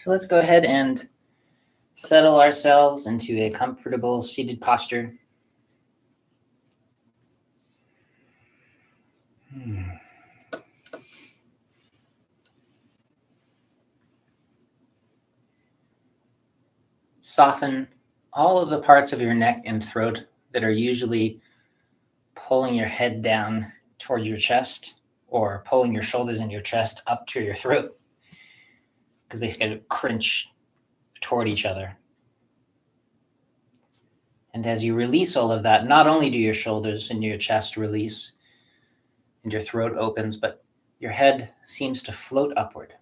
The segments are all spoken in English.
So let's go ahead and settle ourselves into a comfortable seated posture. Soften all of the parts of your neck and throat that are usually pulling your head down toward your chest or pulling your shoulders and your chest up to your throat because they kind of crunch toward each other. And as you release all of that, not only do your shoulders and your chest release and your throat opens, but your head seems to float upward.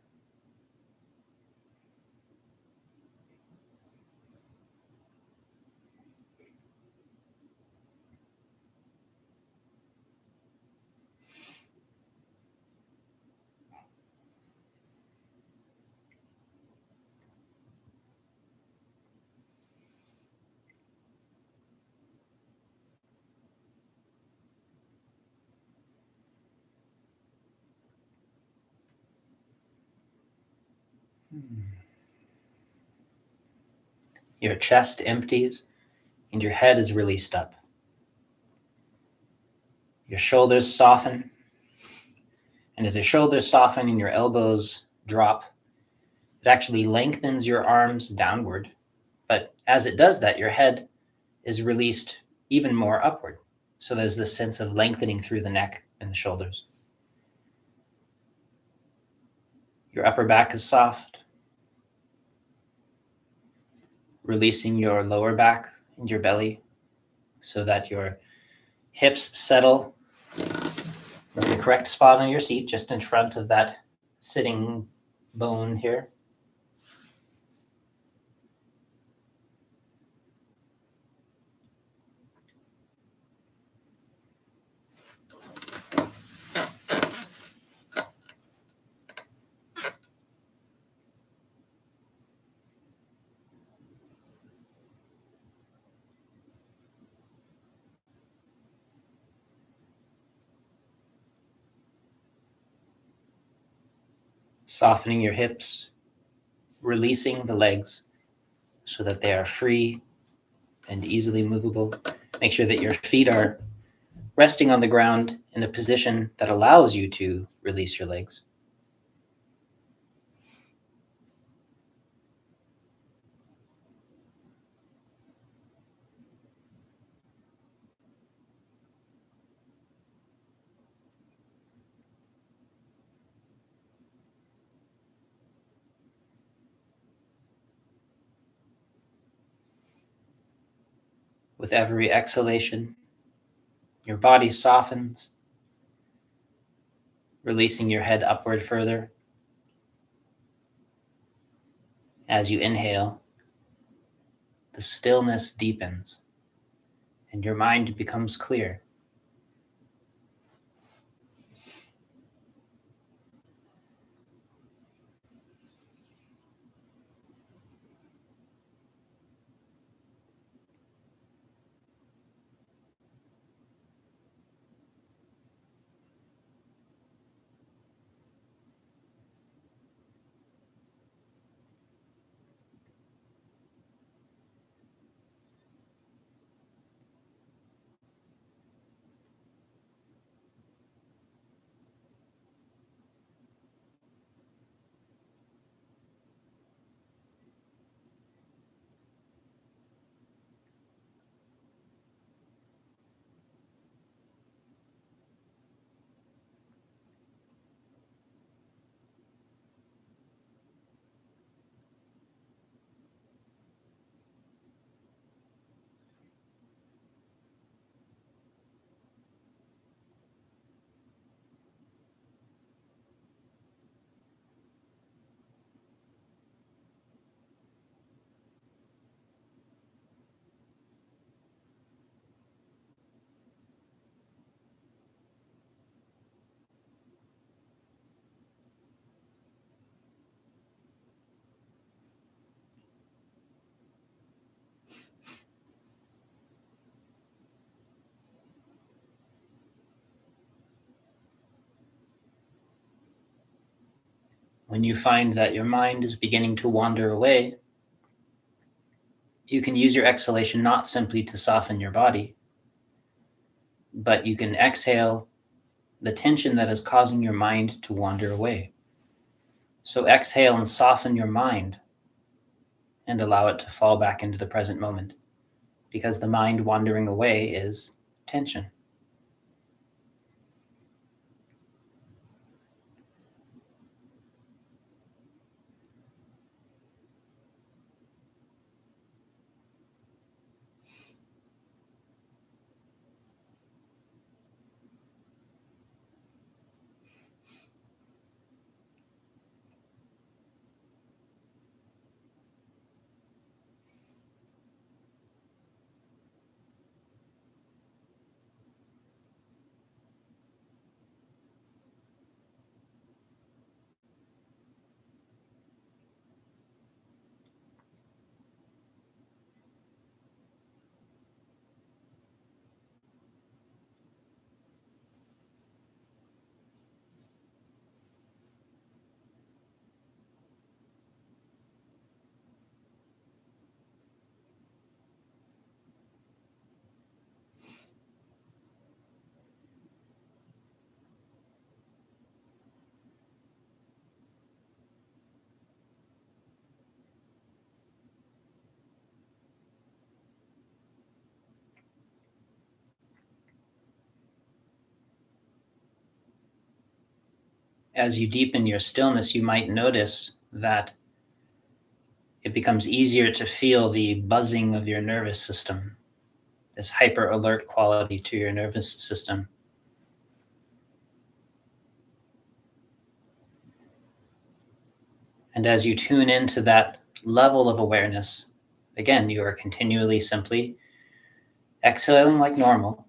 Your chest empties and your head is released up. Your shoulders soften. And as your shoulders soften and your elbows drop, it actually lengthens your arms downward. But as it does that, your head is released even more upward. So there's this sense of lengthening through the neck and the shoulders. Your upper back is soft, releasing your lower back and your belly so that your hips settle in the correct spot on your seat, just in front of that sitting bone here. Softening your hips, releasing the legs so that they are free and easily movable. Make sure that your feet are resting on the ground in a position that allows you to release your legs. With every exhalation, your body softens, releasing your head upward further. As you inhale, the stillness deepens and your mind becomes clear. when you find that your mind is beginning to wander away, you can use your exhalation not simply to soften your body, but you can exhale the tension that is causing your mind to wander away. So exhale and soften your mind and allow it to fall back into the present moment, because the mind wandering away is tension. As you deepen your stillness, you might notice that it becomes easier to feel the buzzing of your nervous system, this hyper alert quality to your nervous system. And as you tune into that level of awareness, again, you are continually simply exhaling like normal,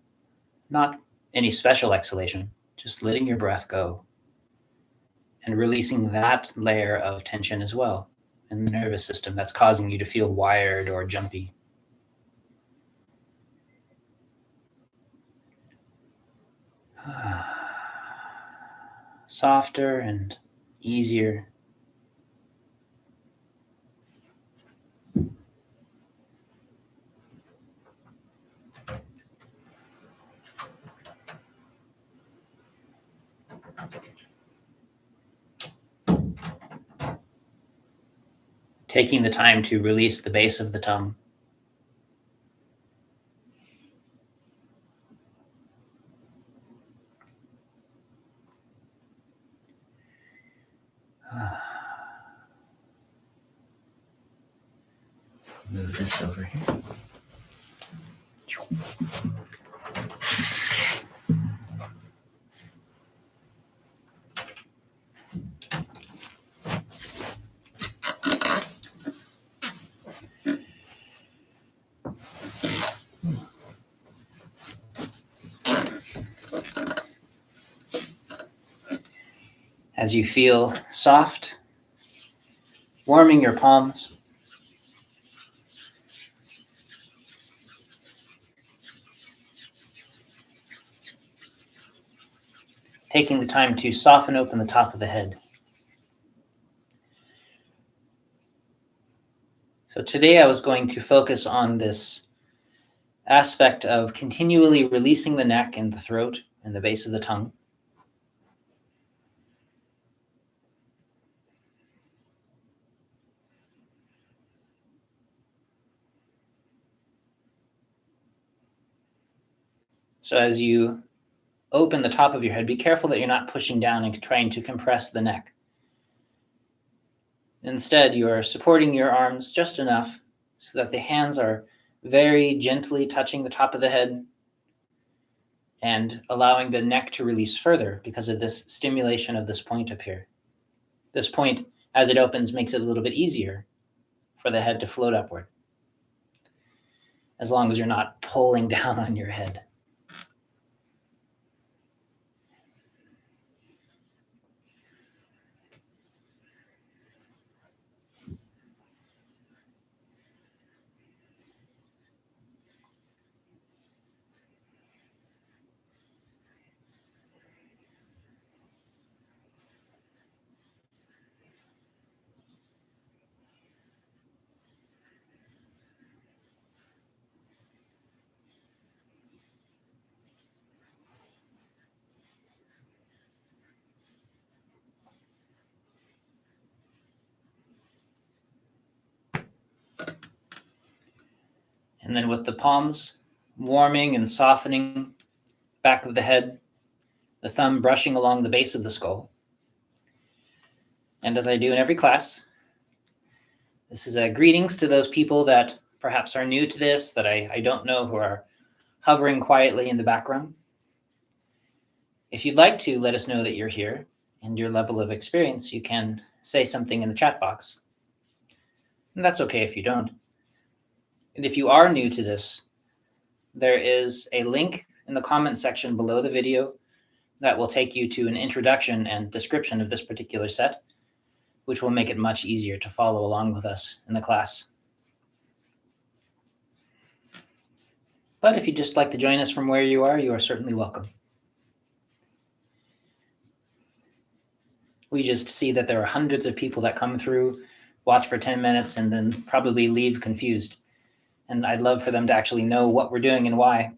not any special exhalation, just letting your breath go and releasing that layer of tension as well in the nervous system that's causing you to feel wired or jumpy. Softer and easier. Taking the time to release the base of the tongue. Move this over here. As you feel soft, warming your palms, taking the time to soften open the top of the head. So today I was going to focus on this aspect of continually releasing the neck and the throat and the base of the tongue. So as you open the top of your head, be careful that you're not pushing down and trying to compress the neck. Instead, you are supporting your arms just enough so that the hands are very gently touching the top of the head and allowing the neck to release further because of this stimulation of this point up here. This point, as it opens, makes it a little bit easier for the head to float upward, as long as you're not pulling down on your head. And then with the palms warming and softening back of the head, the thumb brushing along the base of the skull. And as I do in every class, this is a greetings to those people that perhaps are new to this, that I don't know, who are hovering quietly in the background. If you'd like to let us know that you're here and your level of experience, you can say something in the chat box. And that's okay if you don't. And if you are new to this, there is a link in the comment section below the video that will take you to an introduction and description of this particular set, which will make it much easier to follow along with us in the class. But if you'd just like to join us from where you are certainly welcome. We just see that there are hundreds of people that come through, watch for 10 minutes, and then probably leave confused. And I'd love for them to actually know what we're doing and why.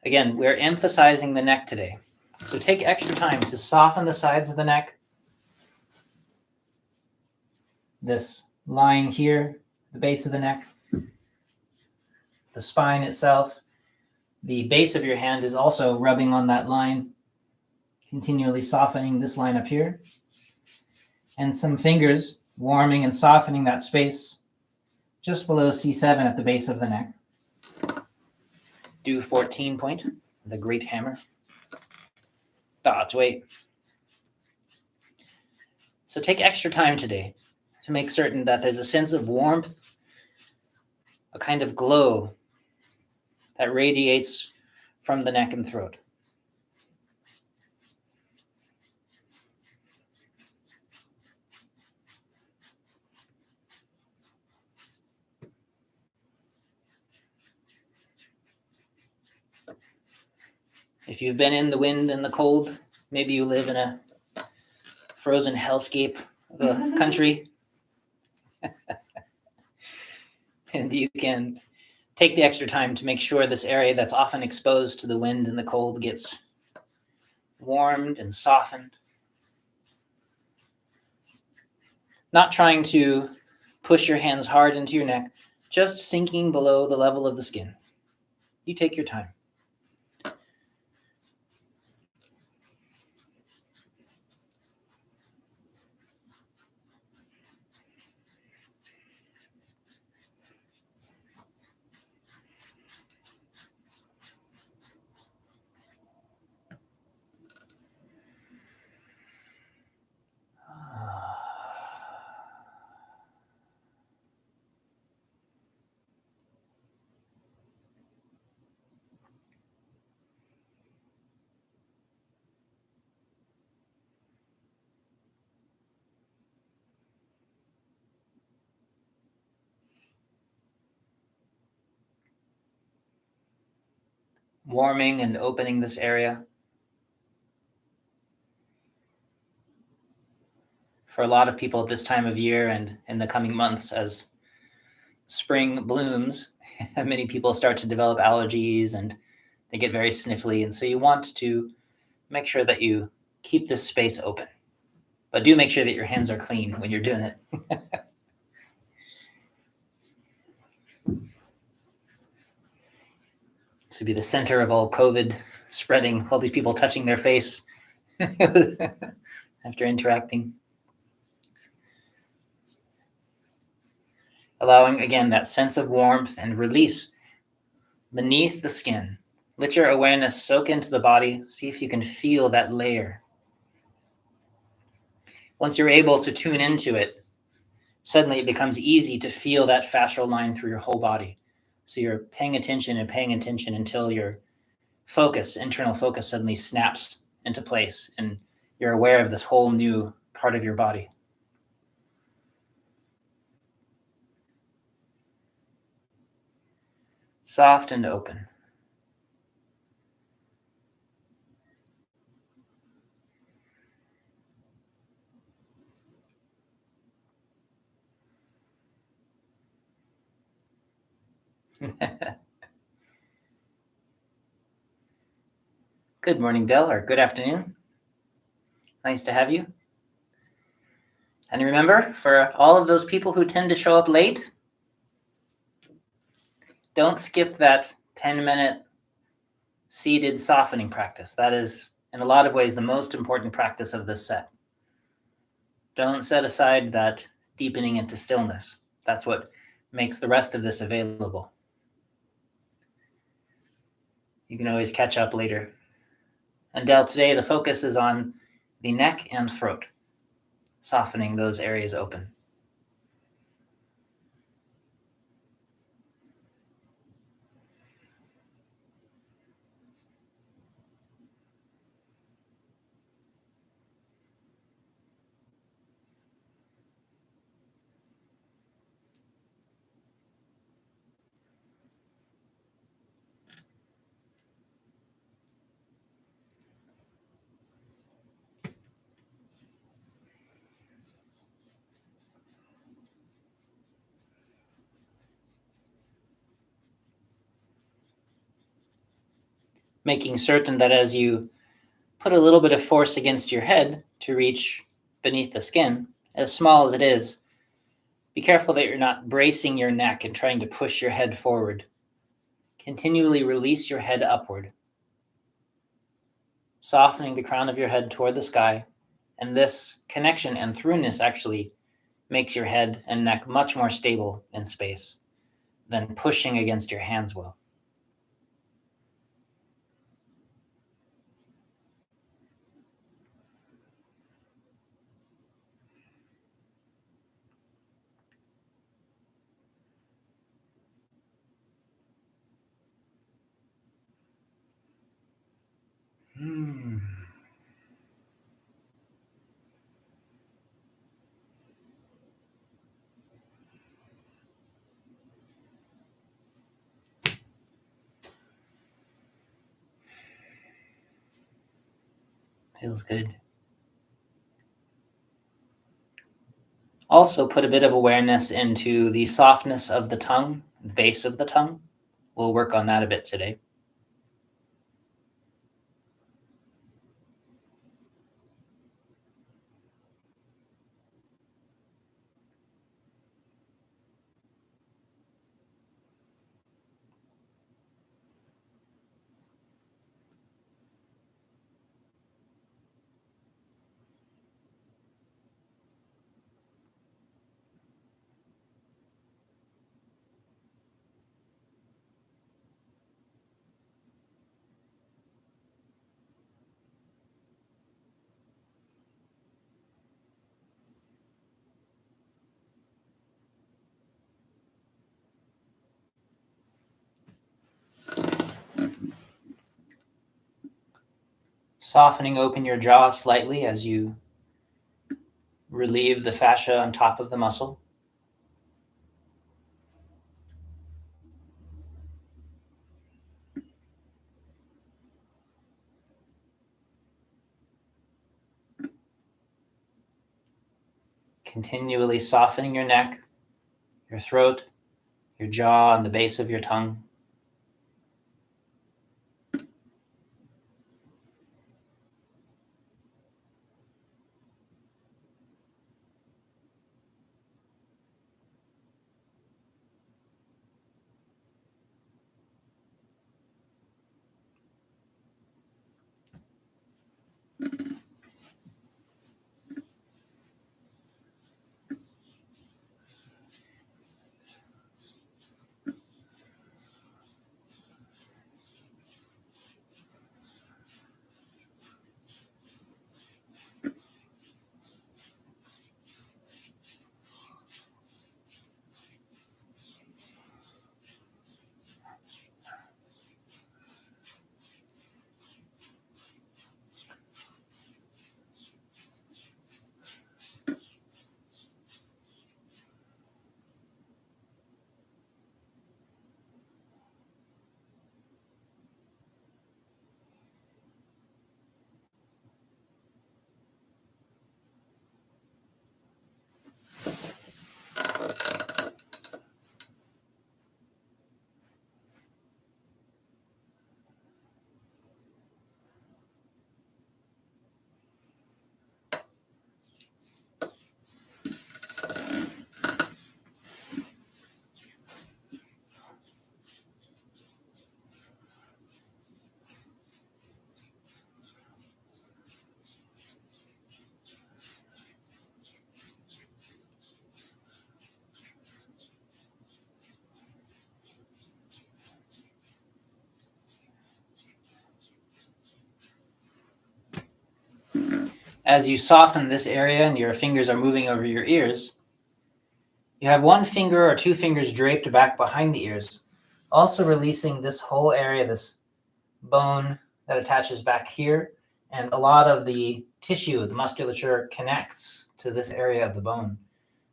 Again, we're emphasizing the neck today. So take extra time to soften the sides of the neck. This line here, the base of the neck, the spine itself. The base of your hand is also rubbing on that line, continually softening this line up here. And some fingers warming and softening that space just below C7 at the base of the neck. Do 14 point, the great hammer. God's weight. So take extra time today to make certain that there's a sense of warmth, a kind of glow that radiates from the neck and throat. If you've been in the wind and the cold, maybe you live in a frozen hellscape of a country, and you can take the extra time to make sure this area that's often exposed to the wind and the cold gets warmed and softened. Not trying to push your hands hard into your neck, just sinking below the level of the skin. You take your time. Warming and opening this area. For a lot of people at this time of year and in the coming months, as spring blooms, many people start to develop allergies and they get very sniffly. And so you want to make sure that you keep this space open. But do make sure that your hands are clean when you're doing it. This would be the center of all COVID spreading, all these people touching their face after interacting. Allowing, again, that sense of warmth and release beneath the skin. Let your awareness soak into the body. See if you can feel that layer. Once you're able to tune into it, suddenly it becomes easy to feel that fascial line through your whole body. So you're paying attention until your focus, internal focus, suddenly snaps into place and you're aware of this whole new part of your body. Soft and open. Good morning, Del, or good afternoon. Nice to have you. And remember, for all of those people who tend to show up late, don't skip that 10-minute seated softening practice. That is, in a lot of ways, the most important practice of this set. Don't set aside that deepening into stillness. That's what makes the rest of this available. You can always catch up later. And Del, today the focus is on the neck and throat, softening those areas open. Making certain that as you put a little bit of force against your head to reach beneath the skin, as small as it is, be careful that you're not bracing your neck and trying to push your head forward. Continually release your head upward, softening the crown of your head toward the sky. And this connection and throughness actually makes your head and neck much more stable in space than pushing against your hands will. Feels good. Also put a bit of awareness into the softness of the tongue, the base of the tongue. We'll work on that a bit today. Softening open your jaw slightly as you relieve the fascia on top of the muscle. Continually softening your neck, your throat, your jaw, and the base of your tongue. as you soften this area and your fingers are moving over your ears, you have one finger or two fingers draped back behind the ears, also releasing this whole area, this bone that attaches back here, and a lot of the tissue, the musculature connects to this area of the bone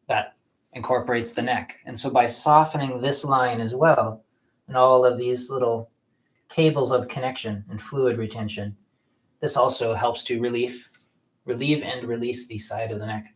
that incorporates the neck. And so by softening this line as well, and all of these little cables of connection and fluid retention, this also helps to relieve and release the side of the neck.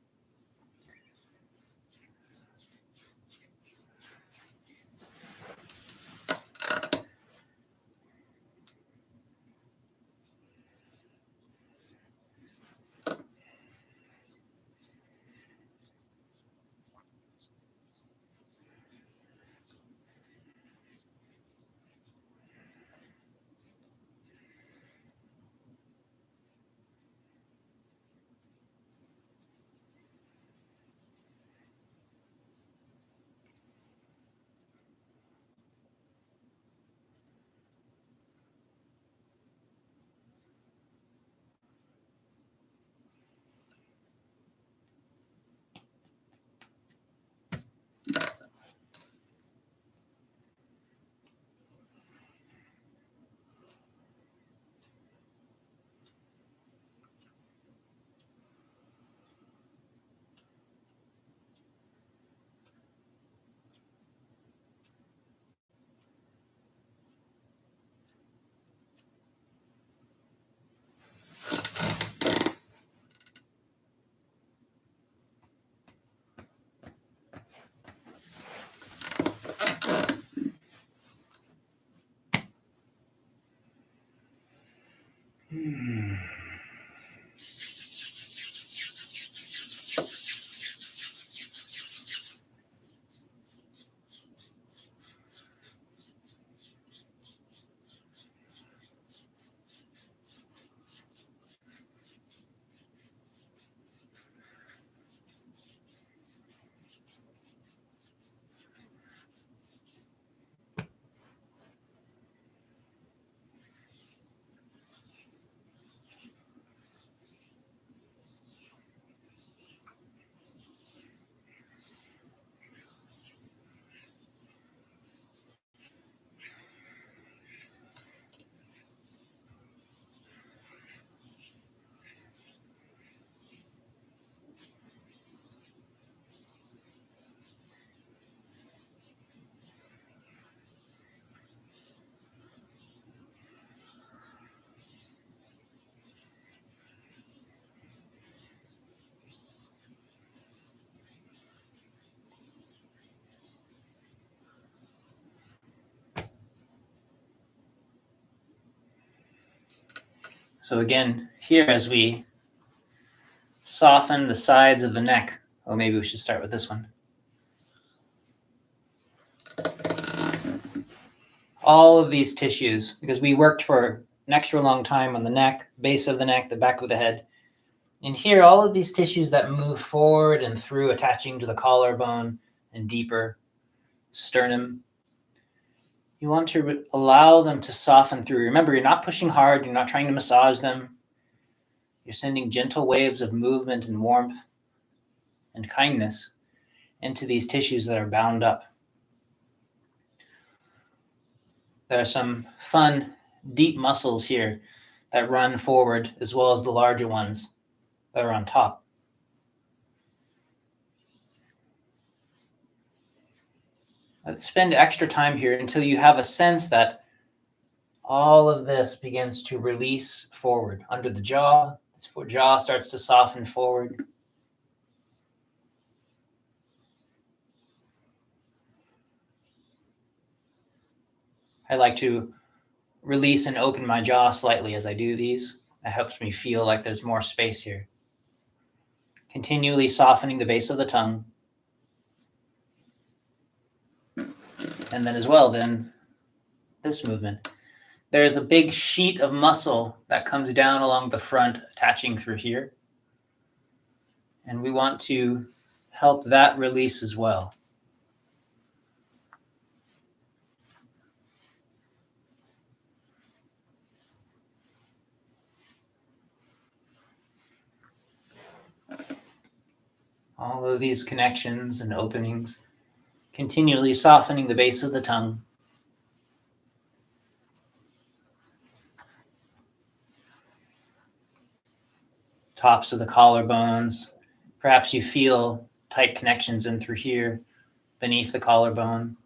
So again, here as we soften the sides of the neck, oh, maybe we should start with this one. All of these tissues, because we worked for an extra long time on the neck, base of the neck, the back of the head. And here, all of these tissues that move forward and through, attaching to the collarbone and deeper sternum, you want to allow them to soften through. Remember, you're not pushing hard. You're not trying to massage them. You're sending gentle waves of movement and warmth and kindness into these tissues that are bound up. There are some fun, deep muscles here that run forward, as well as the larger ones that are on top. Let's spend extra time here until you have a sense that all of this begins to release forward under the jaw. This jaw starts to soften forward. I like to release and open my jaw slightly as I do these. That helps me feel like there's more space here. Continually softening the base of the tongue. And then as well, this movement. There is a big sheet of muscle that comes down along the front, attaching through here. And we want to help that release as well. All of these connections and openings, continually softening the base of the tongue. Tops of the collarbones. Perhaps you feel tight connections in through here, beneath the collarbone,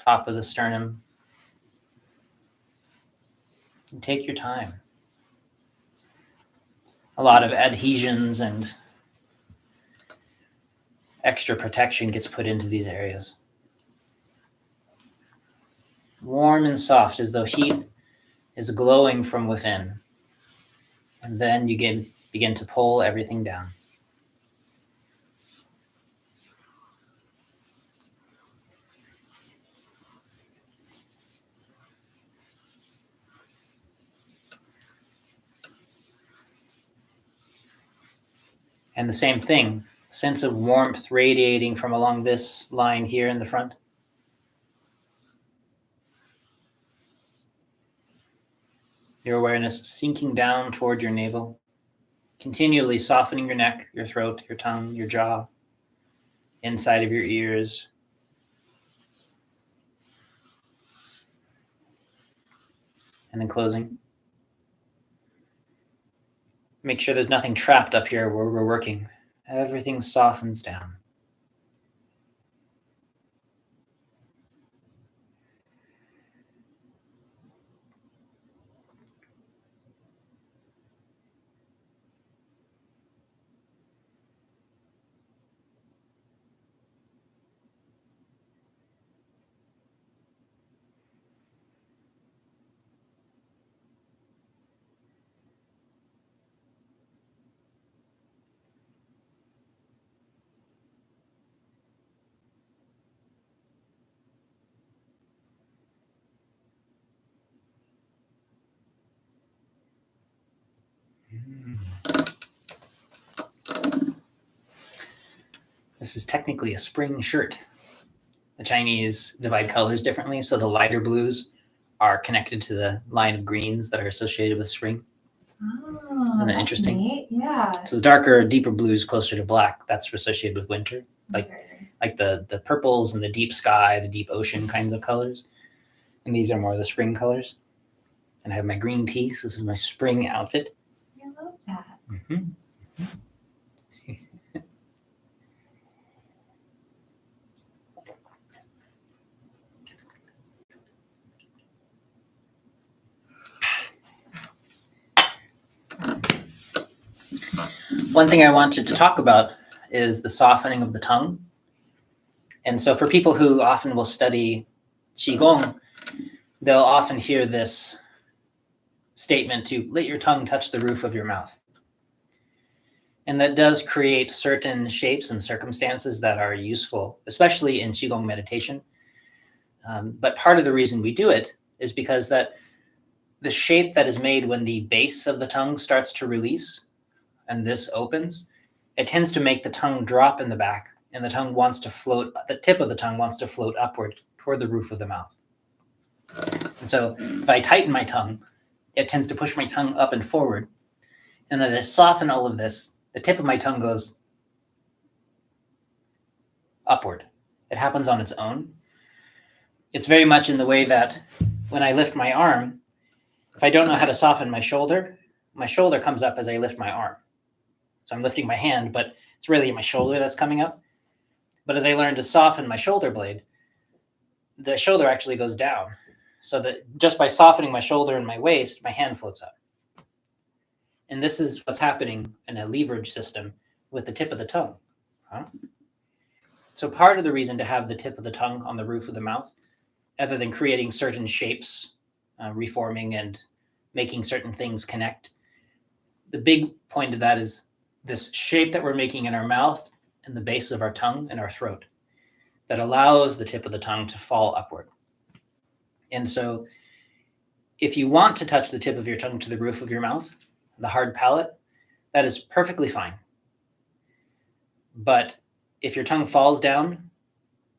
top of the sternum. And take your time. A lot of adhesions and extra protection gets put into these areas. Warm and soft, as though heat is glowing from within. And then you begin to pull everything down. And the same thing, sense of warmth radiating from along this line here in the front. Your awareness sinking down toward your navel, continually softening your neck, your throat, your tongue, your jaw, inside of your ears. And then closing. Make sure there's nothing trapped up here where we're working. Everything softens down. This is technically a spring shirt. The Chinese divide colors differently, so the lighter blues are connected to the line of greens that are associated with spring. Oh, Isn't that that's interesting? neat. Yeah. So the darker, deeper blues closer to black, that's associated with winter. Like the purples and the deep sky, the deep ocean kinds of colors. And these are more the spring colors. And I have my green tea, so this is my spring outfit. I love that. Mm-hmm. One thing I wanted to talk about is the softening of the tongue. And so for people who often will study Qigong, they'll often hear this statement to let your tongue touch the roof of your mouth. And that does create certain shapes and circumstances that are useful, especially in Qigong meditation. But part of the reason we do it is because that the shape that is made when the base of the tongue starts to release and this opens, it tends to make the tongue drop in the back, and the tongue wants to float, the tip of the tongue wants to float upward toward the roof of the mouth. And so if I tighten my tongue, it tends to push my tongue up and forward. And as I soften all of this, the tip of my tongue goes upward. It happens on its own. It's very much in the way that when I lift my arm, if I don't know how to soften my shoulder comes up as I lift my arm. So I'm lifting my hand, but it's really my shoulder that's coming up. But as I learn to soften my shoulder blade, the shoulder actually goes down. So that just by softening my shoulder and my waist, my hand floats up. And this is what's happening in a leverage system with the tip of the tongue. So part of the reason to have the tip of the tongue on the roof of the mouth, other than creating certain shapes, reforming and making certain things connect, the big point of that is this shape that we're making in our mouth and the base of our tongue and our throat that allows the tip of the tongue to fall upward. And so if you want to touch the tip of your tongue to the roof of your mouth, the hard palate, that is perfectly fine. But if your tongue falls down,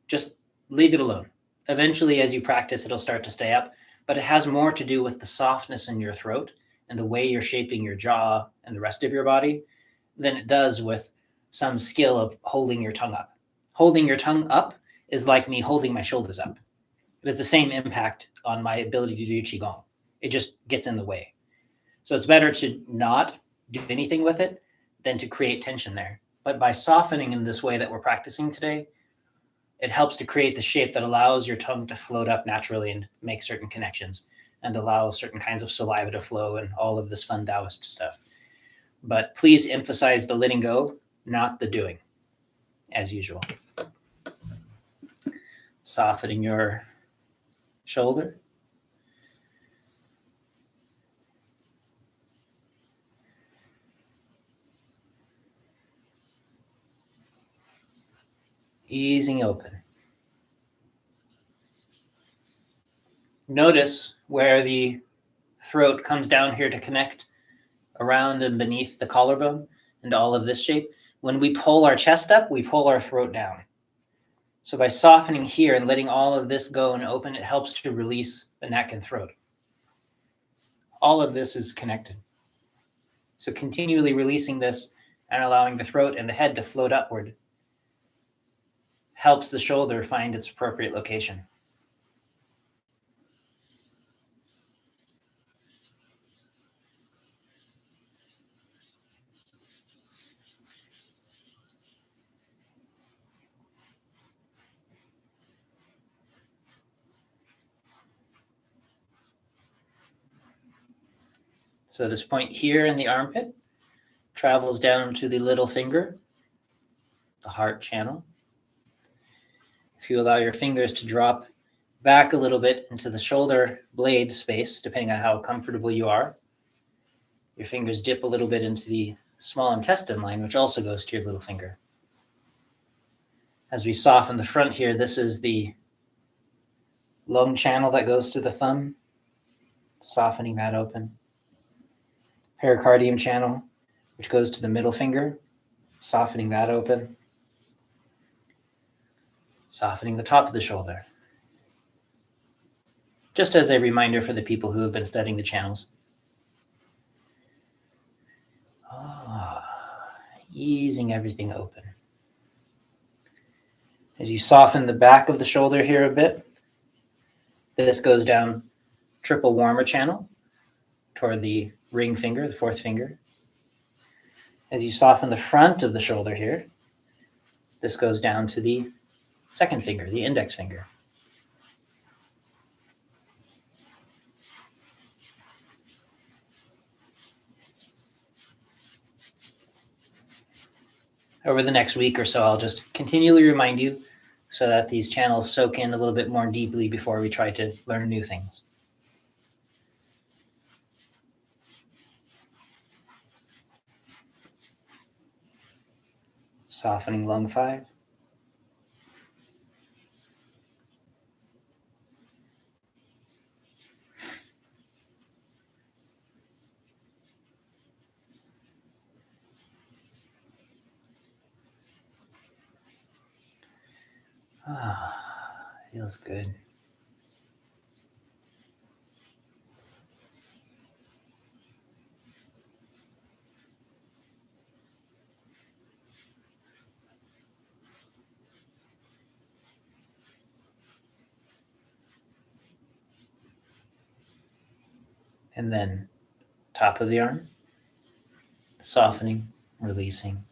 just leave it alone. Eventually, as you practice, it'll start to stay up, but it has more to do with the softness in your throat and the way you're shaping your jaw and the rest of your body than it does with some skill of holding your tongue up. Holding your tongue up is like me holding my shoulders up. It has the same impact on my ability to do Qigong. It just gets in the way. So it's better to not do anything with it than to create tension there. But by softening in this way that we're practicing today, it helps to create the shape that allows your tongue to float up naturally and make certain connections and allow certain kinds of saliva to flow and all of this fun Daoist stuff. But please emphasize the letting go, not the doing, as usual. Softening your shoulder. Easing open. Notice where the throat comes down here to connect around and beneath the collarbone and all of this shape. When we pull our chest up, we pull our throat down. So by softening here and letting all of this go and open, it helps to release the neck and throat. All of this is connected. So continually releasing this and allowing the throat and the head to float upward helps the shoulder find its appropriate location. So this point here in the armpit travels down to the little finger, the heart channel. If you allow your fingers to drop back a little bit into the shoulder blade space, depending on how comfortable you are, your fingers dip a little bit into the small intestine line, which also goes to your little finger. As we soften the front here, this is the lung channel that goes to the thumb, softening that open. Pericardium channel, which goes to the middle finger, softening that open. Softening the top of the shoulder. Just as a reminder for the people who have been studying the channels. Easing everything open. As you soften the back of the shoulder here a bit, this goes down triple warmer channel toward the ring finger, the fourth finger. As you soften the front of the shoulder here, this goes down to the second finger, the index finger. Over the next week or so, I'll just continually remind you so that these channels soak in a little bit more deeply before we try to learn new things. Softening lung 5. Feels good. And then top of the arm, softening, releasing.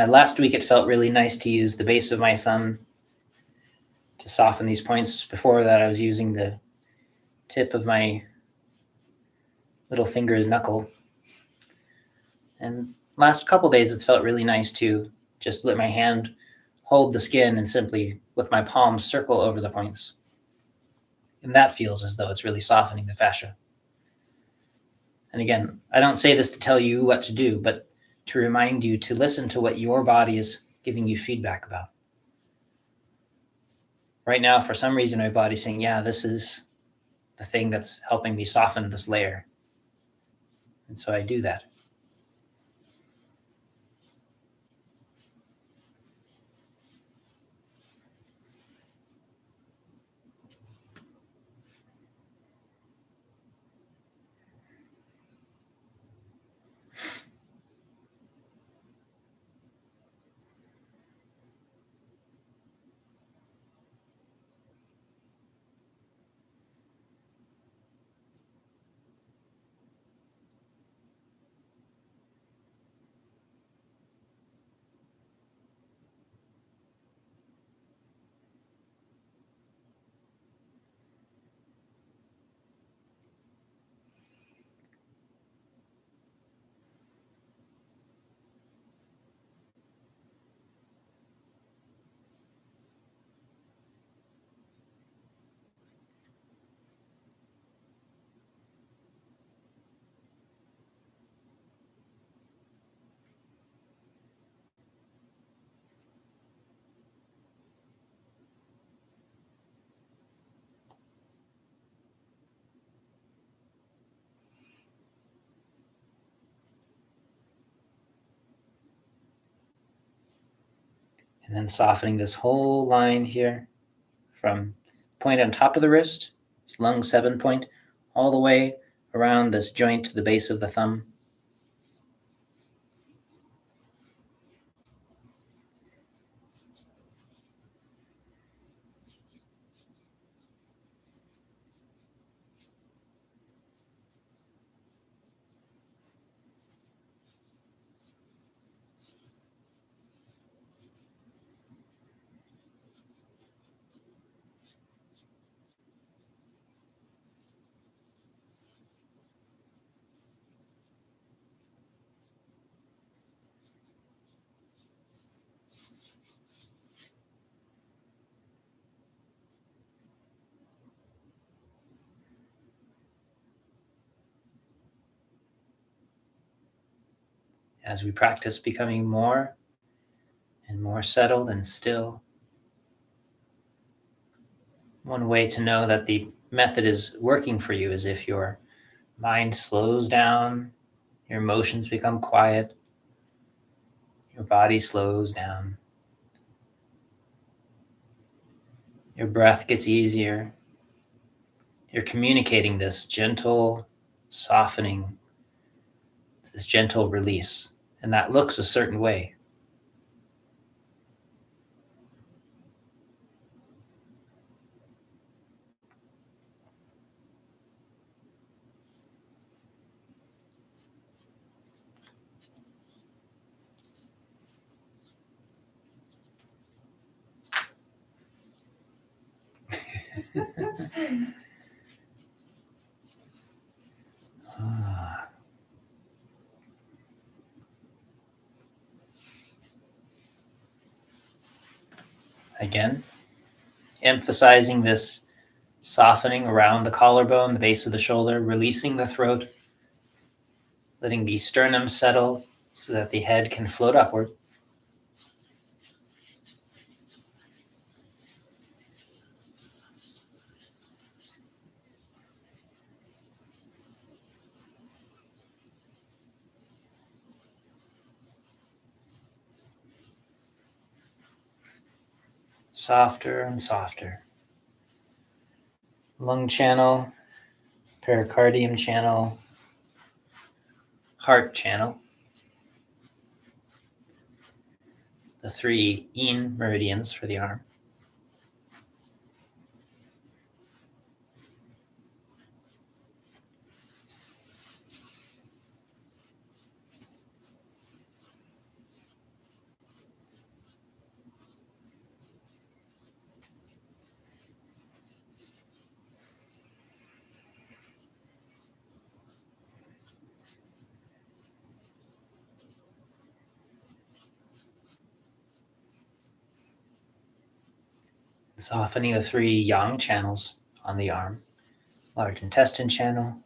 Last week it felt really nice to use the base of my thumb to soften these points. Before that I was using the tip of my little finger knuckle. And last couple days it's felt really nice to just let my hand hold the skin and simply with my palm circle over the points. And that feels as though it's really softening the fascia. And again, I don't say this to tell you what to do, but to remind you to listen to what your body is giving you feedback about. Right now, for some reason, my body's saying, yeah, this is the thing that's helping me soften this layer. And so I do that. And then softening this whole line here from point on top of the wrist, lung 7 point, all the way around this joint to the base of the thumb. As we practice becoming more and more settled and still, one way to know that the method is working for you is if your mind slows down, your emotions become quiet, your body slows down, your breath gets easier. You're communicating this gentle softening, this gentle release, and that looks a certain way. Again, emphasizing this softening around the collarbone, the base of the shoulder, releasing the throat, letting the sternum settle so that the head can float upward. Softer and softer. Lung channel, pericardium channel, heart channel. The 3 yin meridians for the arm. Softening the 3 yang channels on the arm, large intestine channel,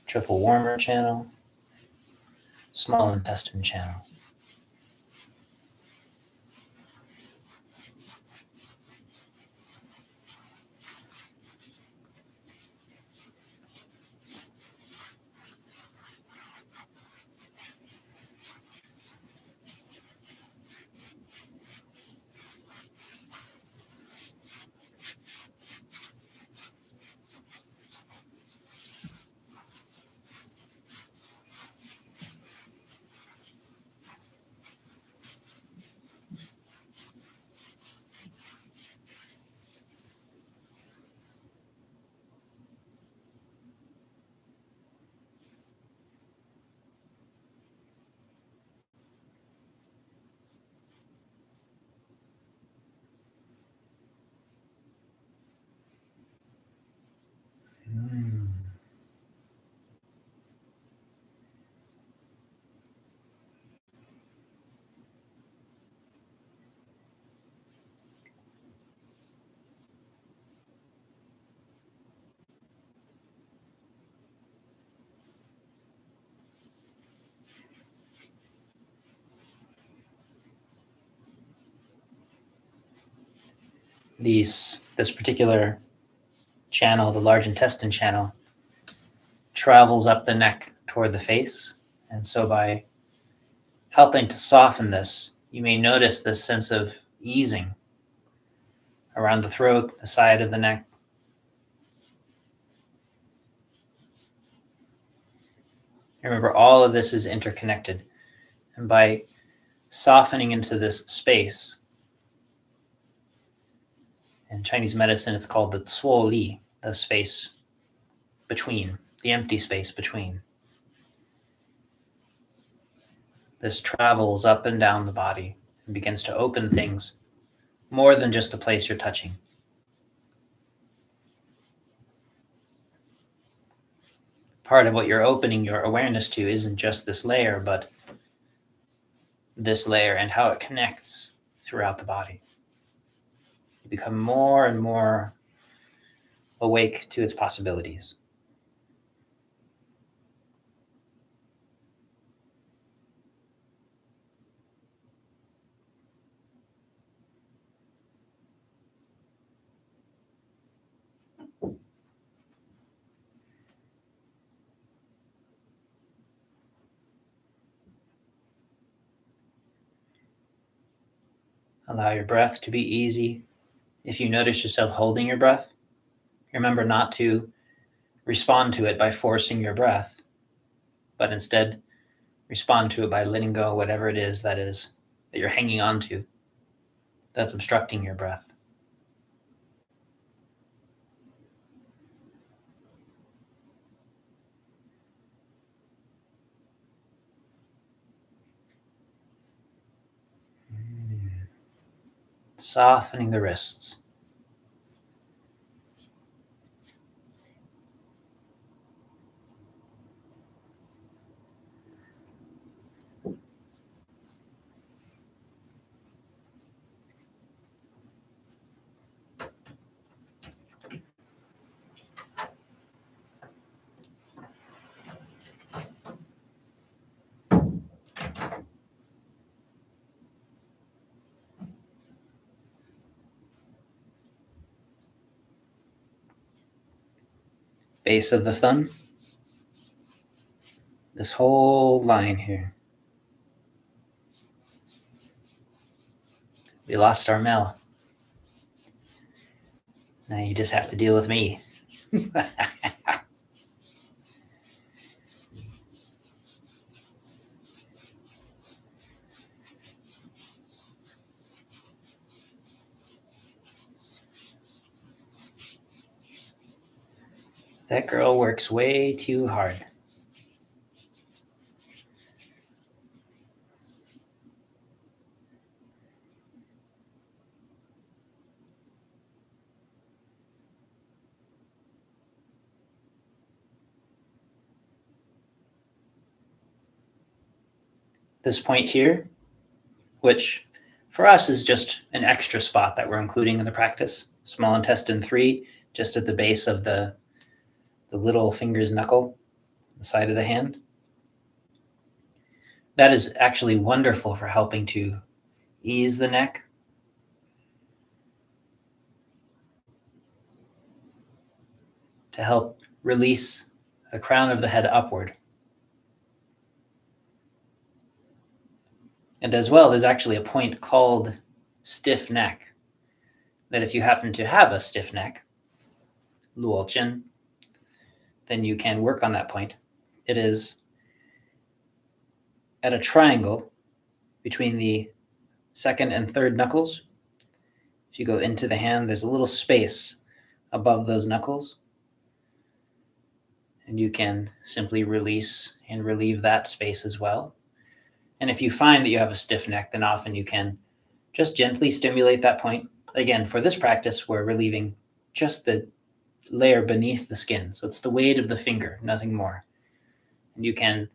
triple warmer channel, small intestine channel. This particular channel, the large intestine channel, travels up the neck toward the face. And so by helping to soften this, you may notice this sense of easing around the throat, the side of the neck. Remember, all of this is interconnected. And by softening into this space, in Chinese medicine, it's called the cuo li, the space between, the empty space between. This travels up and down the body and begins to open things more than just the place you're touching. Part of what you're opening your awareness to isn't just this layer, but this layer and how it connects throughout the body. You become more and more awake to its possibilities. Allow your breath to be easy. If you notice yourself holding your breath, remember not to respond to it by forcing your breath, but instead respond to it by letting go whatever it is that you're hanging on to that's obstructing your breath. Softening the wrists. Base of the thumb. This whole line here. We lost our Mel. Now you just have to deal with me. That girl works way too hard. This point here, which for us is just an extra spot that we're including in the practice, small intestine 3, just at the base of the little finger's knuckle, the side of the hand. That is actually wonderful for helping to ease the neck. To help release the crown of the head upward. And as well, there's actually a point called stiff neck, that if you happen to have a stiff neck, luo-chin, then you can work on that point. It is at a triangle between the second and third knuckles. If you go into the hand, there's a little space above those knuckles. And you can simply release and relieve that space as well. And if you find that you have a stiff neck, then often you can just gently stimulate that point. Again, for this practice, we're relieving just the layer beneath the skin. So it's the weight of the finger, nothing more. And you can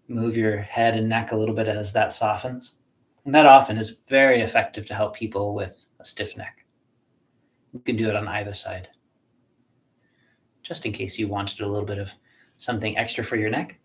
move your head and neck a little bit as that softens. And that often is very effective to help people with a stiff neck. You can do it on either side, just in case you wanted a little bit of something extra for your neck.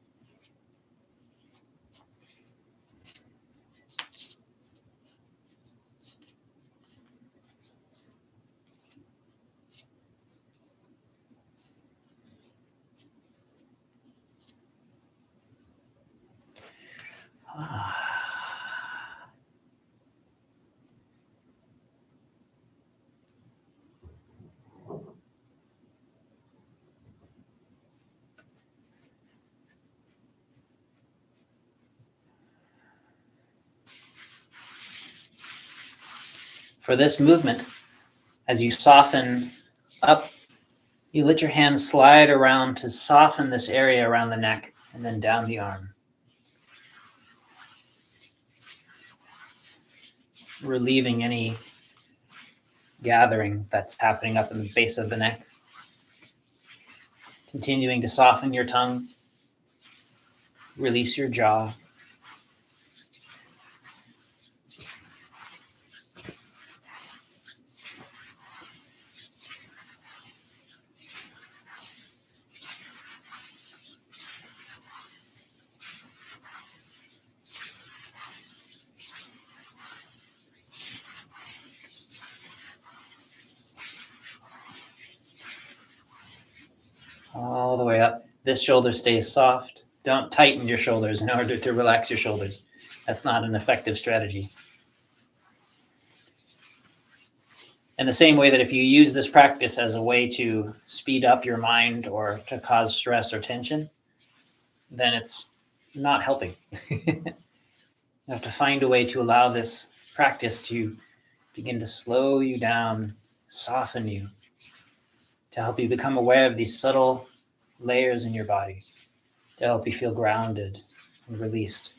For this movement, as you soften up, you let your hand slide around to soften this area around the neck and then down the arm. Relieving any gathering that's happening up in the base of the neck. Continuing to soften your tongue. Release your jaw. All the way up. This shoulder stays soft. Don't tighten your shoulders in order to relax your shoulders. That's not an effective strategy. In the same way that if you use this practice as a way to speed up your mind or to cause stress or tension, then it's not helping. You have to find a way to allow this practice to begin to slow you down, soften you, to help you become aware of these subtle layers in your body, to help you feel grounded and released.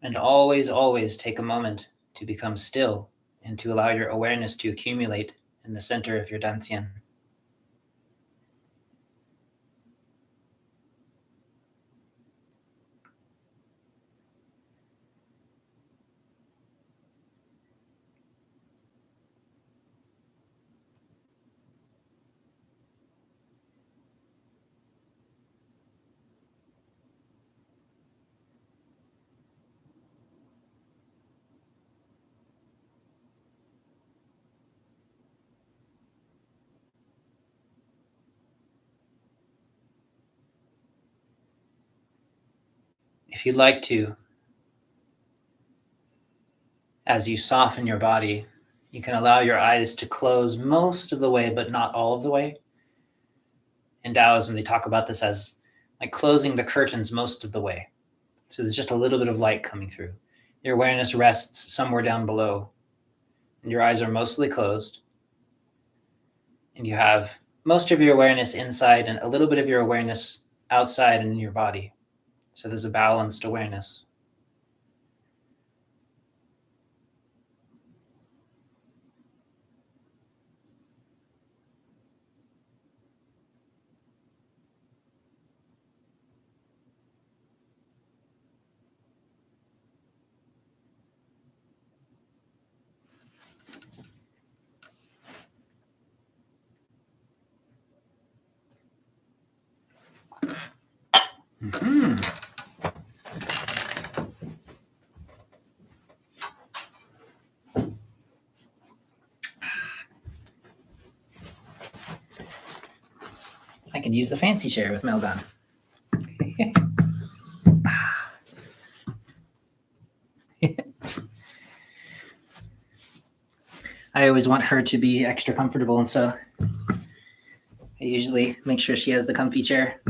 And always, always take a moment to become still and to allow your awareness to accumulate in the center of your dantian. If you'd like to, as you soften your body, you can allow your eyes to close most of the way, but not all of the way. In Taoism, they talk about this as like closing the curtains most of the way. So there's just a little bit of light coming through. Your awareness rests somewhere down below, and your eyes are mostly closed. And you have most of your awareness inside and a little bit of your awareness outside and in your body. So there's a balanced awareness. can use the fancy chair with Mel gone. I always want her to be extra comfortable, and so I usually make sure she has the comfy chair.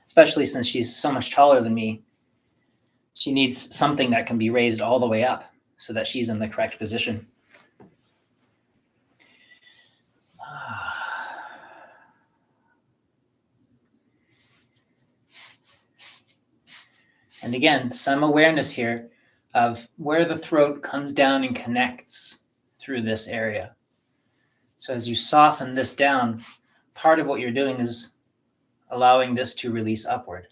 Especially since she's so much taller than me. She needs something that can be raised all the way up so that she's in the correct position. And again, some awareness here of where the throat comes down and connects through this area. So as you soften this down, part of what you're doing is allowing this to release upward.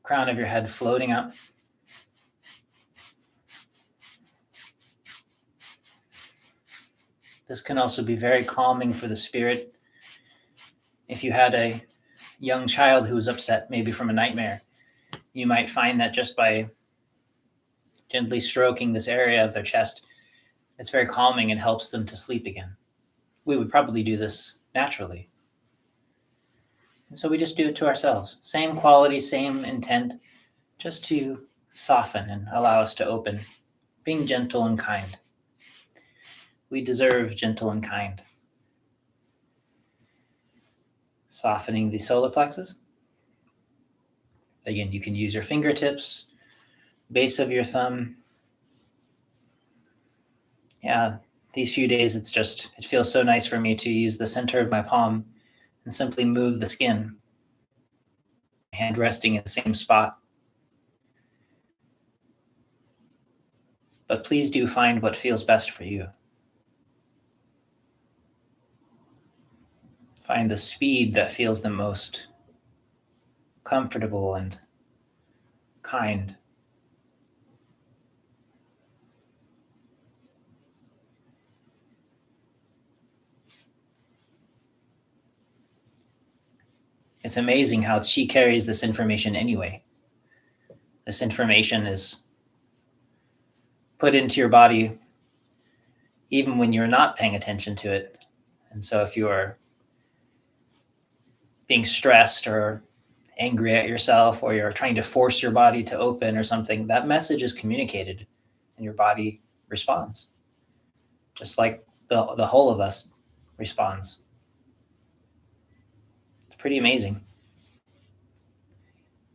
Crown of your head floating up. This can also be very calming for the spirit. If you had a young child who was upset, maybe from a nightmare, you might find that just by gently stroking this area of their chest, it's very calming and helps them to sleep again. We would probably do this naturally. And so we just do it to ourselves. Same quality, same intent, just to soften and allow us to open, being gentle and kind. We deserve gentle and kind. Softening the solar plexus. Again, you can use your fingertips, base of your thumb. Yeah, these few days, it feels so nice for me to use the center of my palm and simply move the skin. Hand resting in the same spot. But please do find what feels best for you. Find the speed that feels the most comfortable and kind. It's amazing how Qi carries this information anyway. This information is put into your body even when you're not paying attention to it. And so if you're being stressed or angry at yourself, or you're trying to force your body to open or something, that message is communicated and your body responds. Just like the whole of us responds. It's pretty amazing.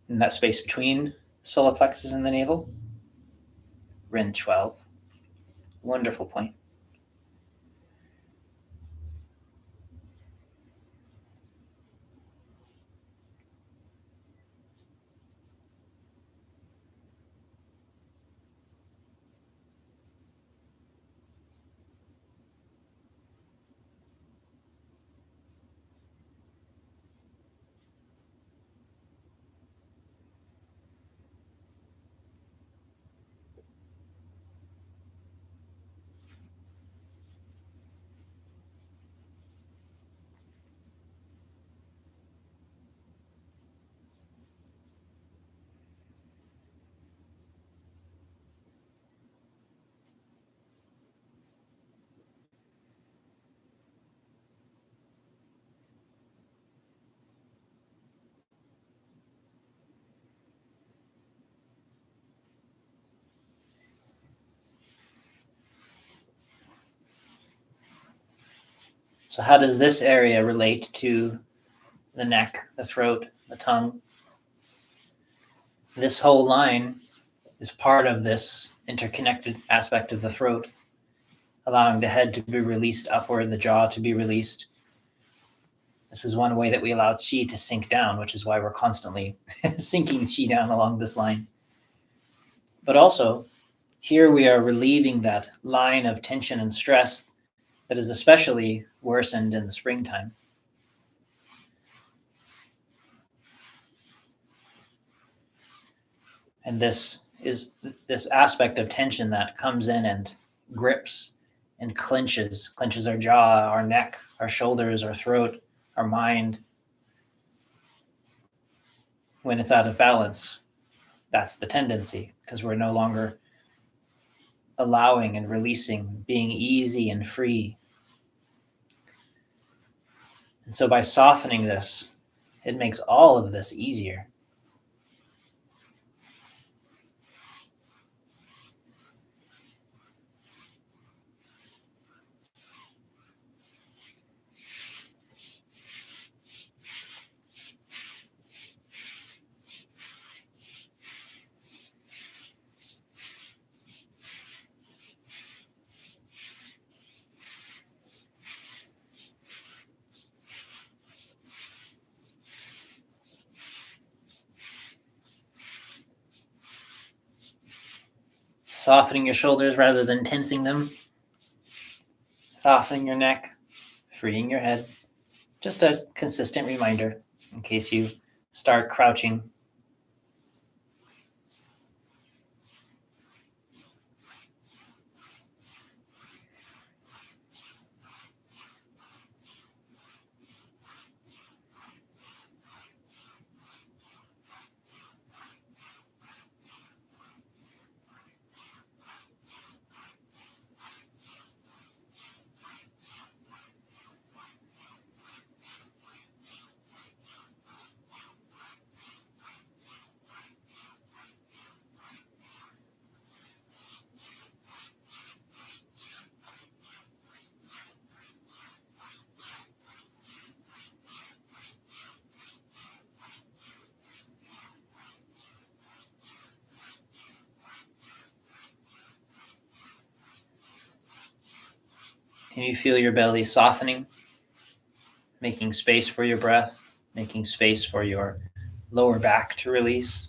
In that space between solar plexus and the navel, Ren 12. Wonderful point. So how does this area relate to the neck, the throat, the tongue? This whole line is part of this interconnected aspect of the throat, allowing the head to be released upward, the jaw to be released. This is one way that we allow Qi to sink down, which is why we're constantly sinking Qi down along this line. But also, here we are relieving that line of tension and stress that is especially worsened in the springtime. And this is this aspect of tension that comes in and grips and clenches our jaw, our neck, our shoulders, our throat, our mind. When it's out of balance, that's the tendency, because we're no longer allowing and releasing, being easy and free. And so by softening this, it makes all of this easier. Softening your shoulders rather than tensing them. Softening your neck, freeing your head. Just a consistent reminder in case you start crouching. Can you feel your belly softening, making space for your breath, making space for your lower back to release?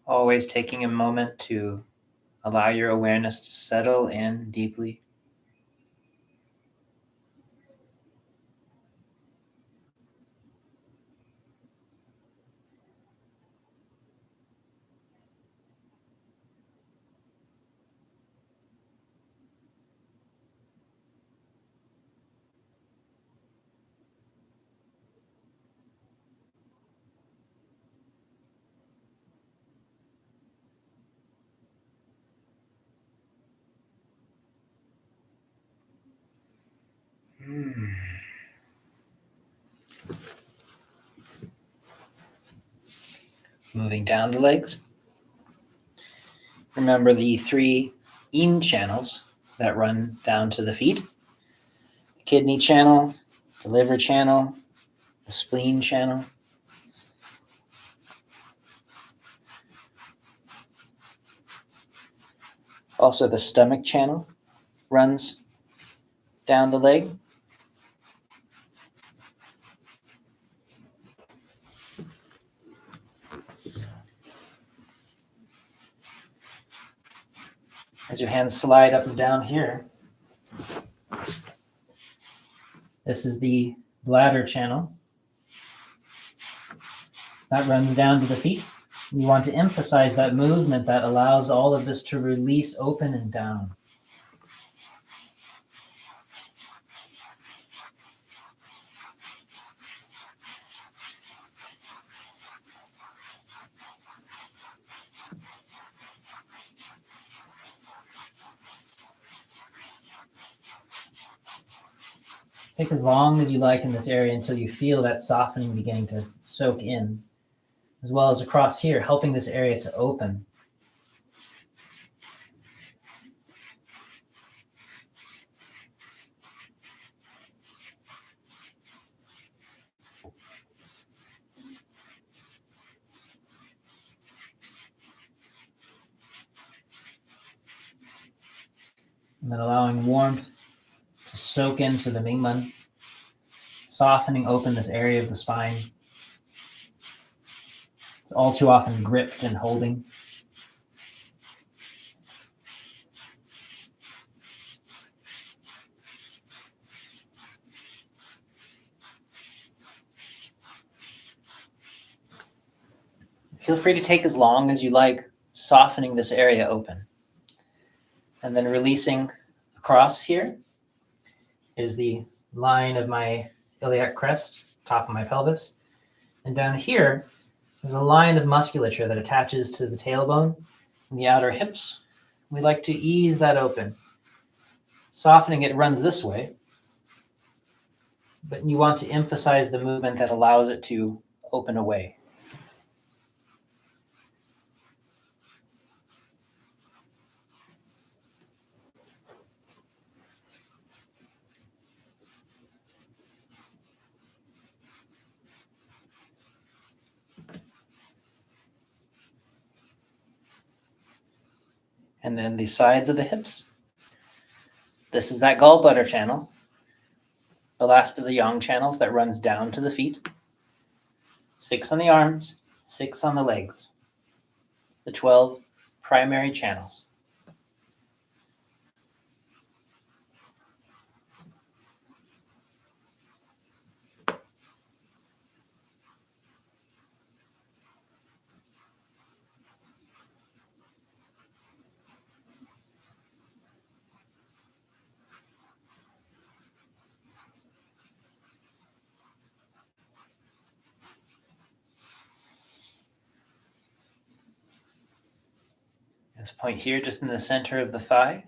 Always taking a moment to allow your awareness to settle in deeply. Moving down the legs. Remember the 3 yin channels that run down to the feet. The kidney channel, the liver channel, the spleen channel. Also the stomach channel runs down the leg. As your hands slide up and down here, this is the bladder channel. That runs down to the feet. You want to emphasize that movement that allows all of this to release open and down. Take as long as you like in this area until you feel that softening beginning to soak in, as well as across here, helping this area to open. And then allowing warmth to soak into the Mingmen, softening open this area of the spine. It's all too often gripped and holding. Feel free to take as long as you like, softening this area open. And then releasing across here is the line of my iliac crest, top of my pelvis. And down here, there's a line of musculature that attaches to the tailbone and the outer hips. We like to ease that open. Softening it runs this way, but you want to emphasize the movement that allows it to open away. And then the sides of the hips. This is that gallbladder channel, the last of the yang channels that runs down to the feet. 6 on the arms, 6 on the legs. The 12 primary channels. This point here, just in the center of the thigh.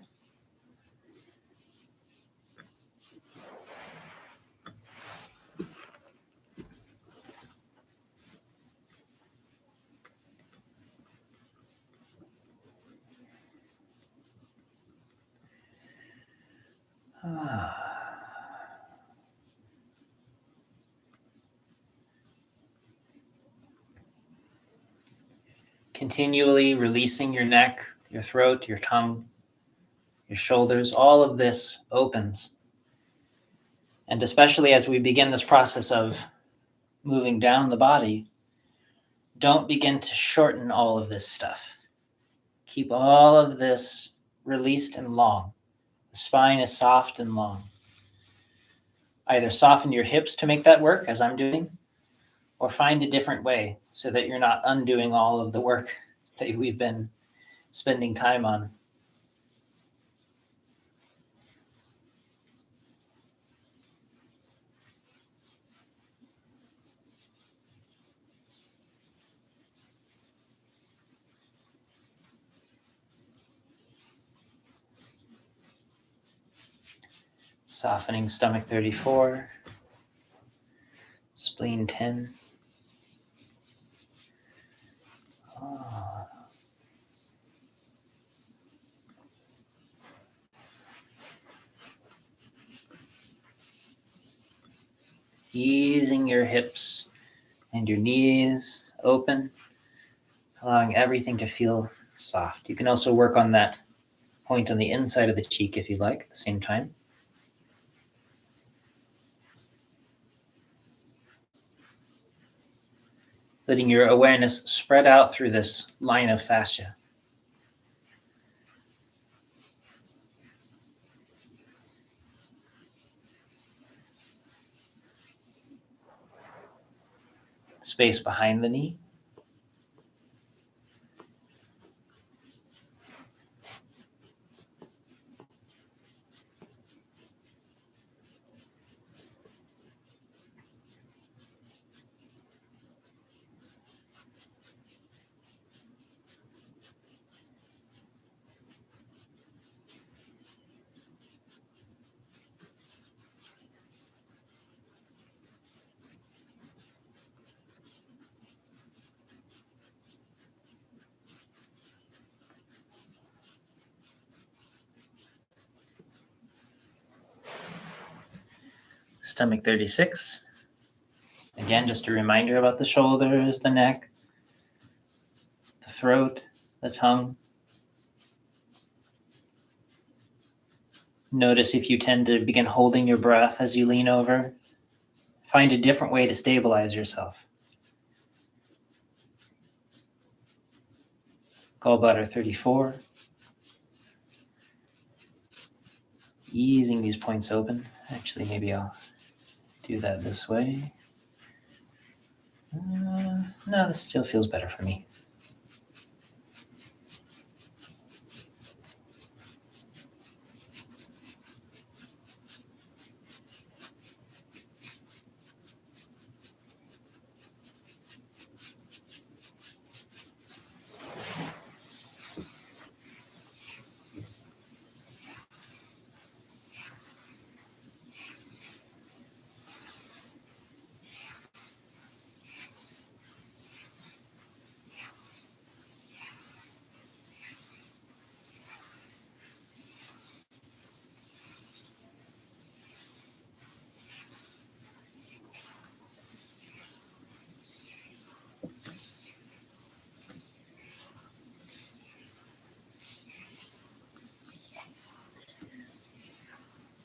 Continually releasing your neck, your throat, your tongue, your shoulders. All of this opens. And especially as we begin this process of moving down the body, don't begin to shorten all of this stuff. Keep all of this released and long. The spine is soft and long. Either soften your hips to make that work, as I'm doing, or find a different way so that you're not undoing all of the work that we've been spending time on. Softening stomach 34, spleen 10. Easing your hips and your knees open, allowing everything to feel soft. You can also work on that point on the inside of the cheek if you like at the same time. Letting your awareness spread out through this line of fascia. space behind the knee. Stomach 36. Again, just a reminder about the shoulders, the neck, the throat, the tongue. Notice if you tend to begin holding your breath as you lean over. Find a different way to stabilize yourself. Gallbladder 34. Easing these points open. Actually, maybe I'll do that this way. No, this still feels better for me.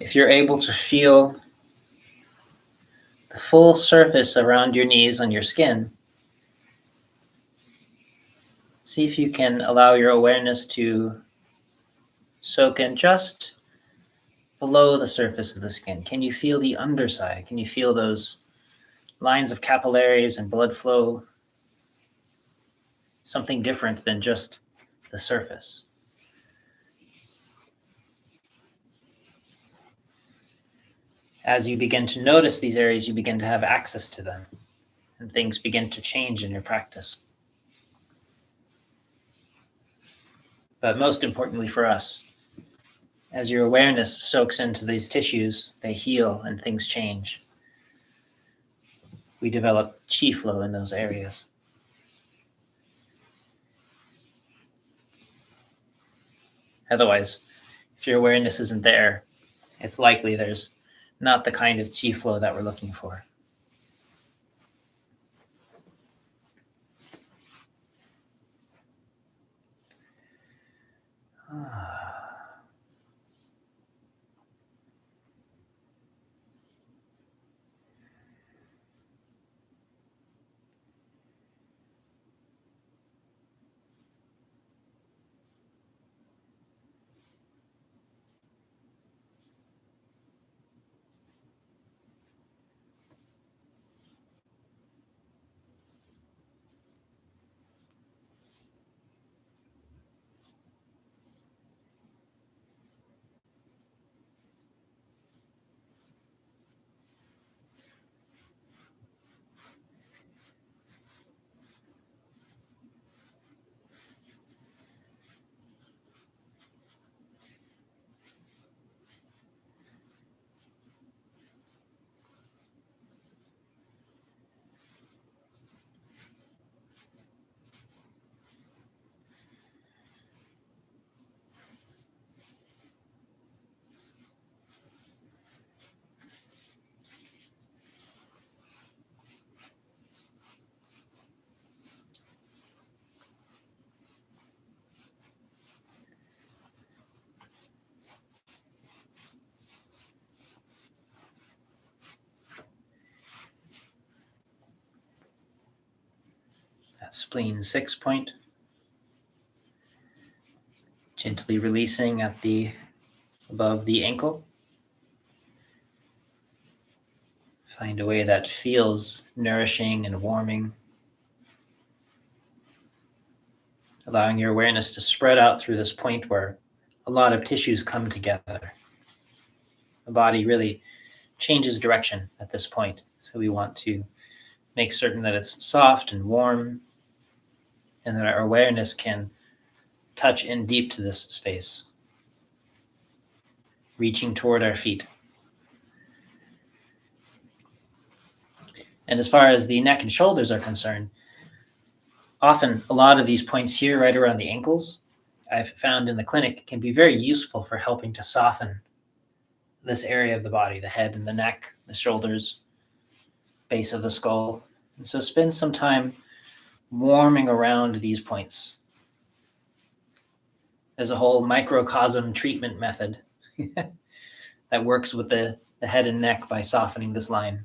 If you're able to feel the full surface around your knees on your skin, see if you can allow your awareness to soak in just below the surface of the skin. Can you feel the underside? Can you feel those lines of capillaries and blood flow? Something different than just the surface. As you begin to notice these areas, you begin to have access to them, and things begin to change in your practice. But most importantly for us, as your awareness soaks into these tissues, they heal and things change. We develop chi flow in those areas. Otherwise, if your awareness isn't there, it's likely there's not the kind of chi flow that we're looking for. Spleen 6 point. Gently releasing at above the ankle. Find a way that feels nourishing and warming. allowing your awareness to spread out through this point where a lot of tissues come together. The body really changes direction at this point. So we want to make certain that it's soft and warm and that our awareness can touch in deep to this space, reaching toward our feet. And as far as the neck and shoulders are concerned, often a lot of these points here right around the ankles, I've found in the clinic, can be very useful for helping to soften this area of the body, the head and the neck, the shoulders, base of the skull. And so spend some time warming around these points. There's a whole microcosm treatment method that works with the head and neck by softening this line.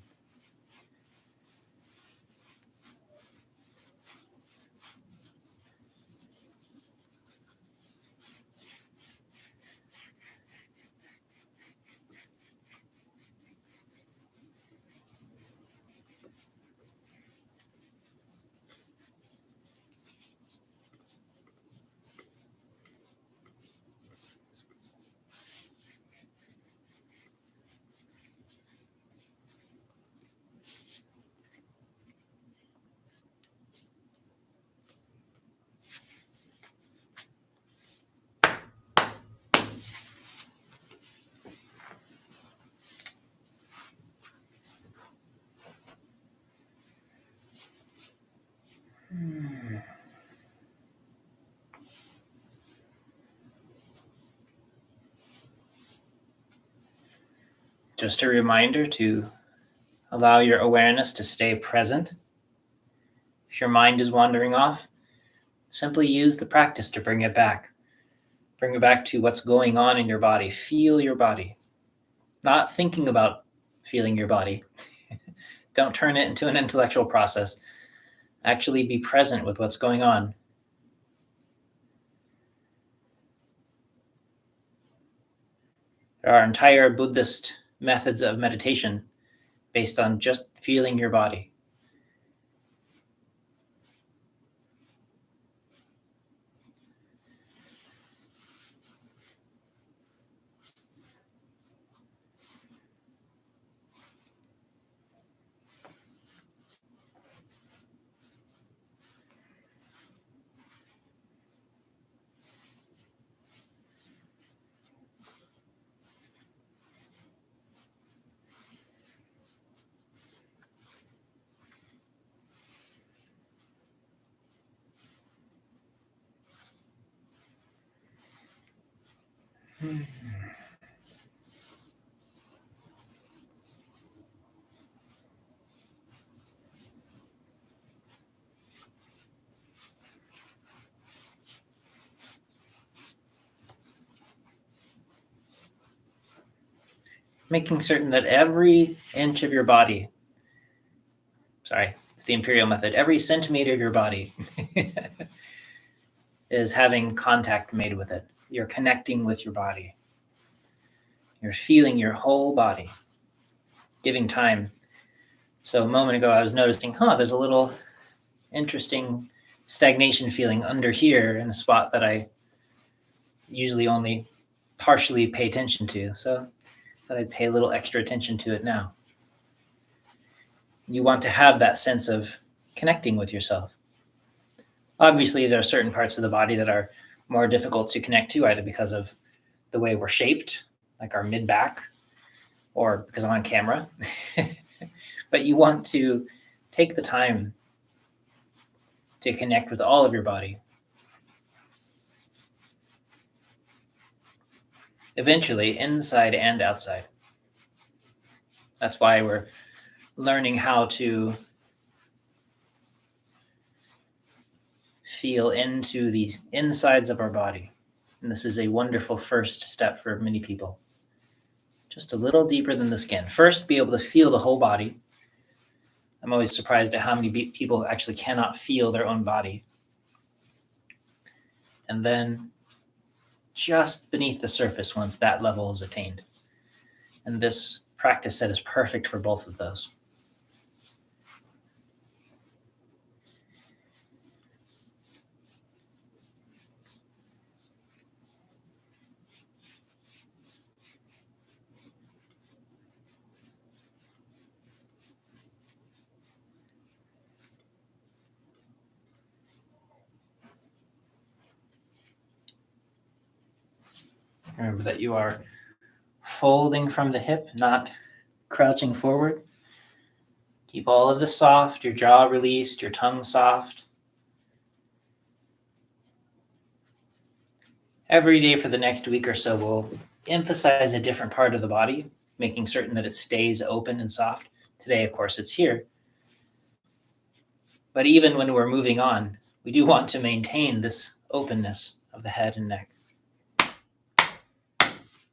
Just a reminder to allow your awareness to stay present. If your mind is wandering off, simply use the practice to bring it back. Bring it back to what's going on in your body. Feel your body. Not thinking about feeling your body. Don't turn it into an intellectual process. Actually be present with what's going on. There are entire Buddhist methods of meditation based on just feeling your body. Making certain that every inch of your body, it's the imperial method, every centimeter of your body is having contact made with it. You're connecting with your body. You're feeling your whole body, giving time. So a moment ago, I was noticing, there's a little interesting stagnation feeling under here in a spot that I usually only partially pay attention to. So I thought I'd pay a little extra attention to it now. You want to have that sense of connecting with yourself. Obviously, there are certain parts of the body that are more difficult to connect to, either because of the way we're shaped, like our mid-back, or because I'm on camera. But you want to take the time to connect with all of your body. Eventually, inside and outside. That's why we're learning how to feel into the insides of our body. And this is a wonderful first step for many people. Just a little deeper than the skin. First, be able to feel the whole body. I'm always surprised at how many people actually cannot feel their own body. And then just beneath the surface once that level is attained. And this practice set is perfect for both of those. Remember that you are folding from the hip, not crouching forward. Keep all of this soft, your jaw released, your tongue soft. Every day for the next week or so, we'll emphasize a different part of the body, making certain that it stays open and soft. Today, of course, it's here. But even when we're moving on, we do want to maintain this openness of the head and neck.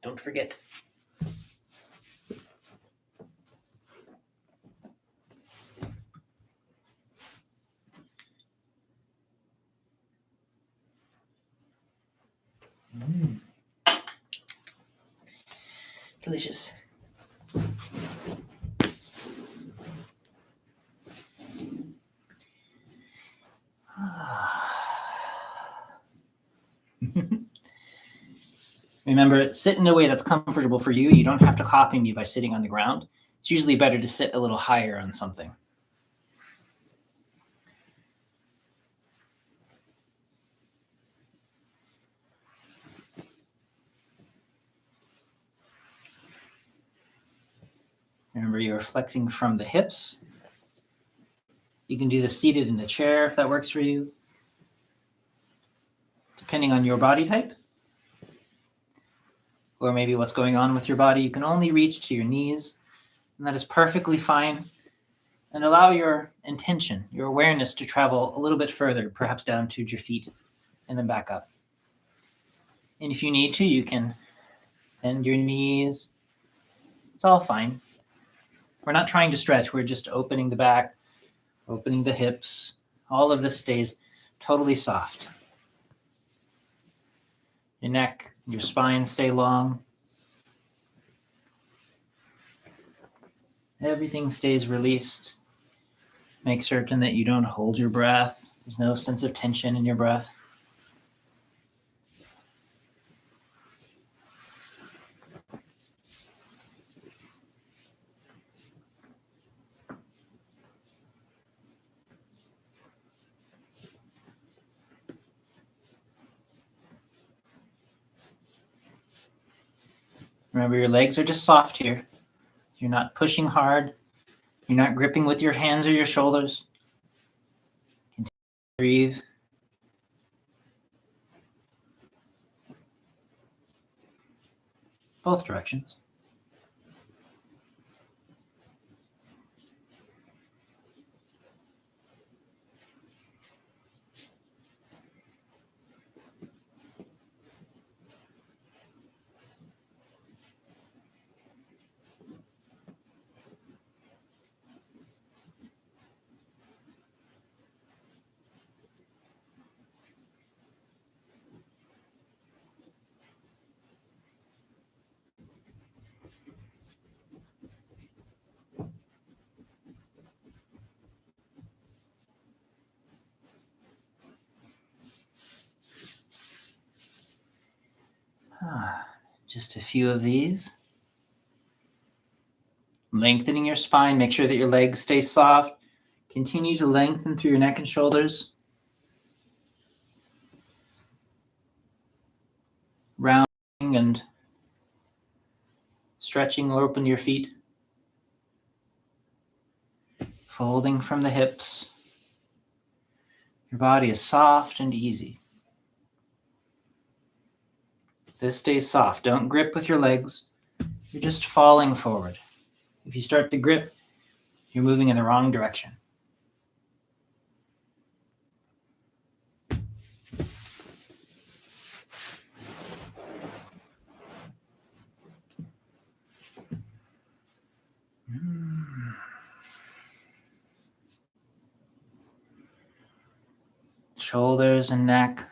Don't forget. Delicious. Remember, sit in a way that's comfortable for you. You don't have to copy me by sitting on the ground. It's usually better to sit a little higher on something. Remember, you're flexing from the hips. You can do this seated in a chair if that works for you, depending on your body type. Or maybe what's going on with your body. You can only reach to your knees, and that is perfectly fine. And allow your intention, your awareness to travel a little bit further, perhaps down to your feet and then back up. And if you need to, you can bend your knees. It's all fine. We're not trying to stretch. We're just opening the back, opening the hips. All of this stays totally soft. Your neck, your spine stay long. Everything stays released. Make certain that you don't hold your breath. There's no sense of tension in your breath. Remember, your legs are just soft here. You're not pushing hard. You're not gripping with your hands or your shoulders. Continue to breathe. Both directions. Just a few of these. Lengthening your spine. Make sure that your legs stay soft. Continue to lengthen through your neck and shoulders. Rounding and stretching or open your feet. Folding from the hips. Your body is soft and easy. This stays soft. Don't grip with your legs. You're just falling forward. If you start to grip, you're moving in the wrong direction. Shoulders and neck,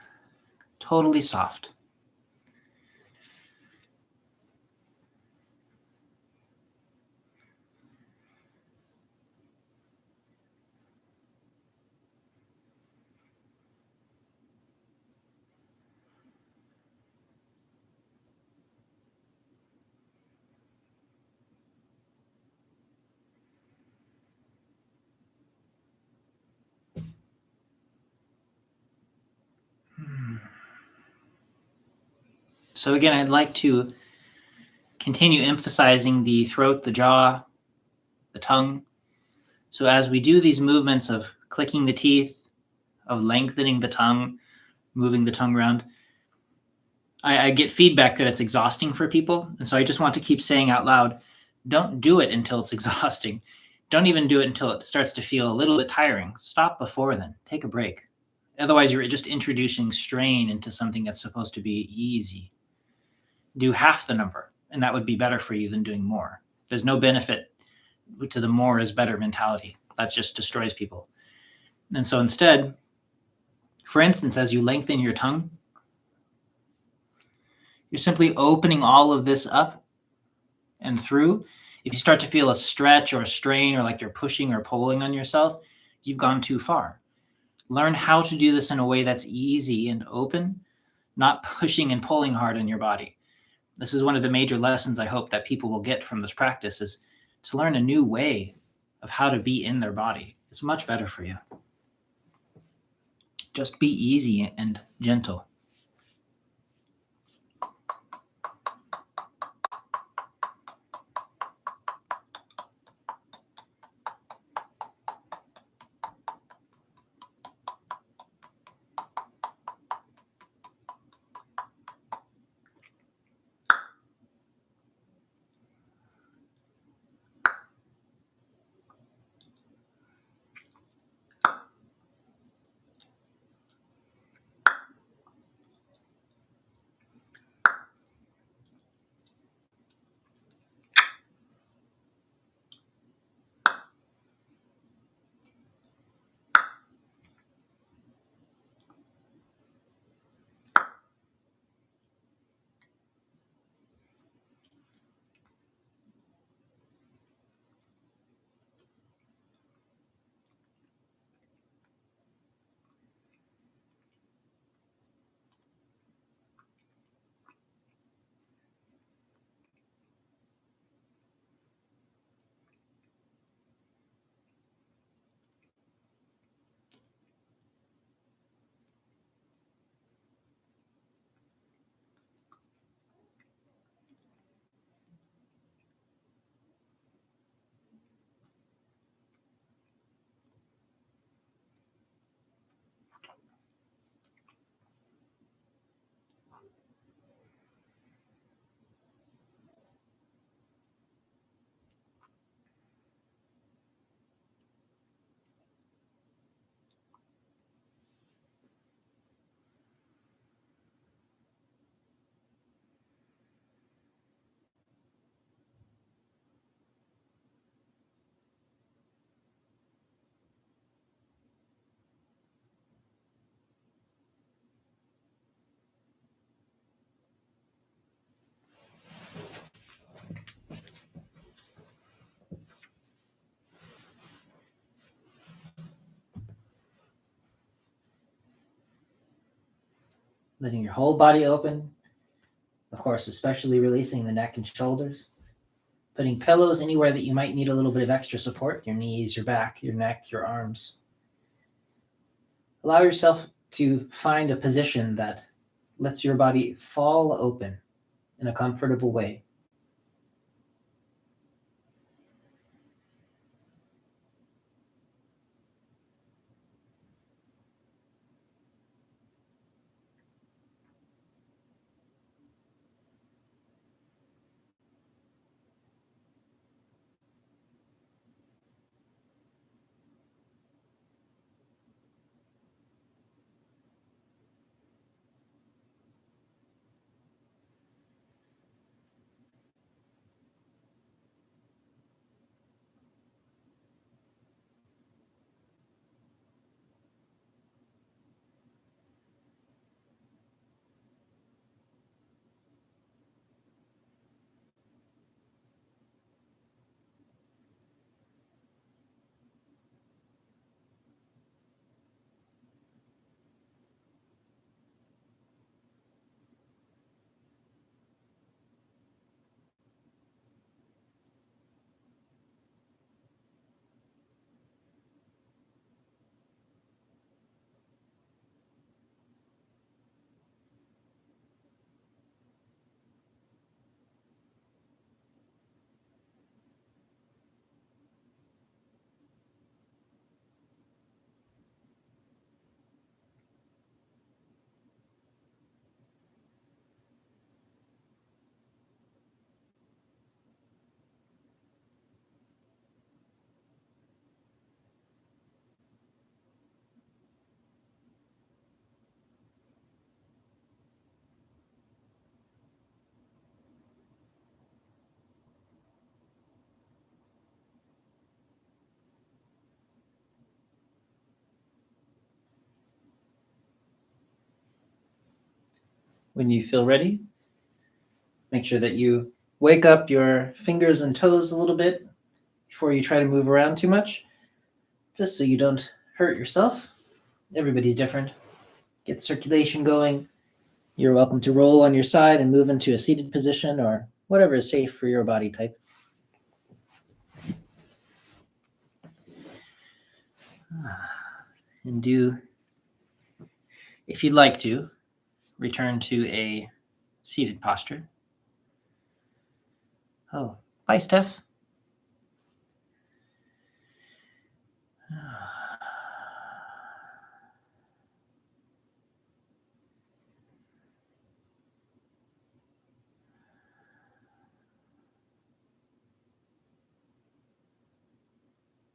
totally soft. So again, I'd like to continue emphasizing the throat, the jaw, the tongue. So as we do these movements of clicking the teeth, of lengthening the tongue, moving the tongue around, I get feedback that it's exhausting for people. And so I just want to keep saying out loud, don't do it until it's exhausting. Don't even do it until it starts to feel a little bit tiring. Stop before then. Take a break. Otherwise, you're just introducing strain into something that's supposed to be easy. Do half the number, and that would be better for you than doing more. There's no benefit to the more is better mentality. That just destroys people. And so instead, for instance, as you lengthen your tongue, you're simply opening all of this up and through. If you start to feel a stretch or a strain or like you're pushing or pulling on yourself, you've gone too far. Learn how to do this in a way that's easy and open, not pushing and pulling hard on your body. This is one of the major lessons I hope that people will get from this practice, is to learn a new way of how to be in their body. It's much better for you. Just be easy and gentle. Letting your whole body open. Of course, especially releasing the neck and shoulders. Putting pillows anywhere that you might need a little bit of extra support, your knees, your back, your neck, your arms. Allow yourself to find a position that lets your body fall open in a comfortable way. when you feel ready, make sure that you wake up your fingers and toes a little bit before you try to move around too much, just so you don't hurt yourself. Everybody's different. Get circulation going. You're welcome to roll on your side and move into a seated position or whatever is safe for your body type. And if you'd like to, return to a seated posture. Oh, bye, Steph.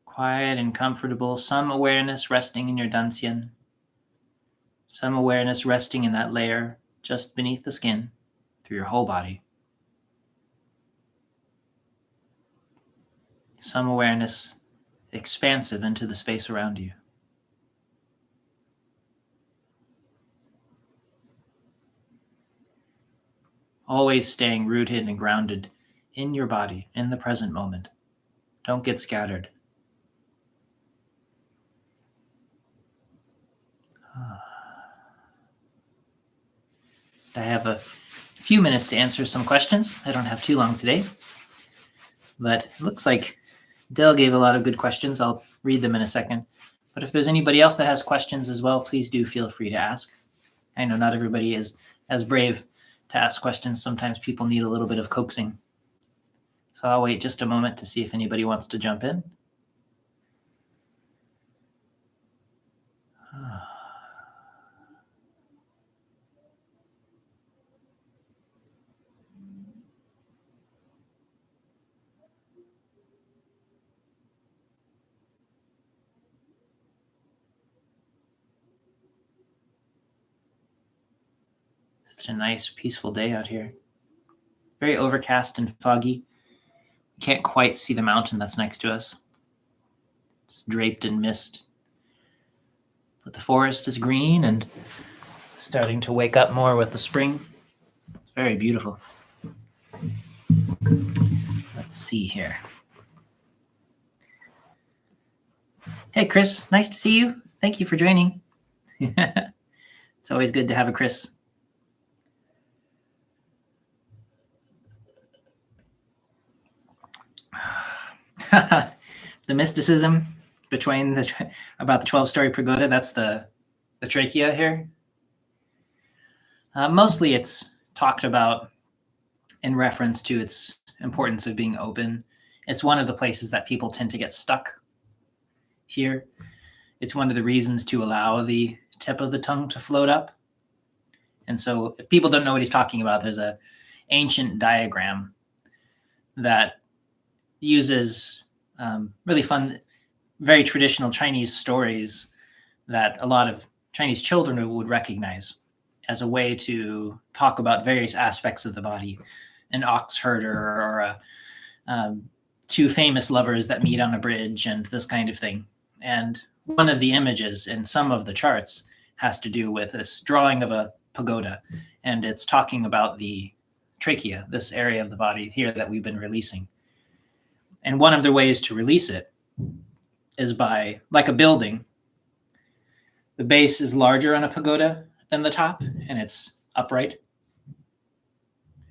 Quiet and comfortable, some awareness resting in your dantian, some awareness resting in that layer just beneath the skin through your whole body. Some awareness expansive into the space around you. Always staying rooted and grounded in your body, in the present moment. Don't get scattered. I have a few minutes to answer some questions. I don't have too long today, but it looks like Del gave a lot of good questions. I'll read them in a second. But if there's anybody else that has questions as well, please do feel free to ask. I know not everybody is as brave to ask questions. Sometimes people need a little bit of coaxing. So I'll wait just a moment to see if anybody wants to jump in. It's a nice, peaceful day out here. Very overcast and foggy. You can't quite see the mountain that's next to us. It's draped in mist. But the forest is green and starting to wake up more with the spring. It's very beautiful. Let's see here. Hey, Chris. Nice to see you. Thank you for joining. It's always good to have a Chris. The mysticism between about the 12-story pagoda, that's the trachea here. Mostly it's talked about in reference to its importance of being open. It's one of the places that people tend to get stuck here. It's one of the reasons to allow the tip of the tongue to float up. And so if people don't know what he's talking about, there's an ancient diagram that uses really fun, very traditional Chinese stories that a lot of Chinese children would recognize as a way to talk about various aspects of the body. An ox herder or two famous lovers that meet on a bridge and this kind of thing. And one of the images in some of the charts has to do with this drawing of a pagoda. And it's talking about the trachea, this area of the body here that we've been releasing. And one of the ways to release it is by, like a building, the base is larger on a pagoda than the top, and it's upright. It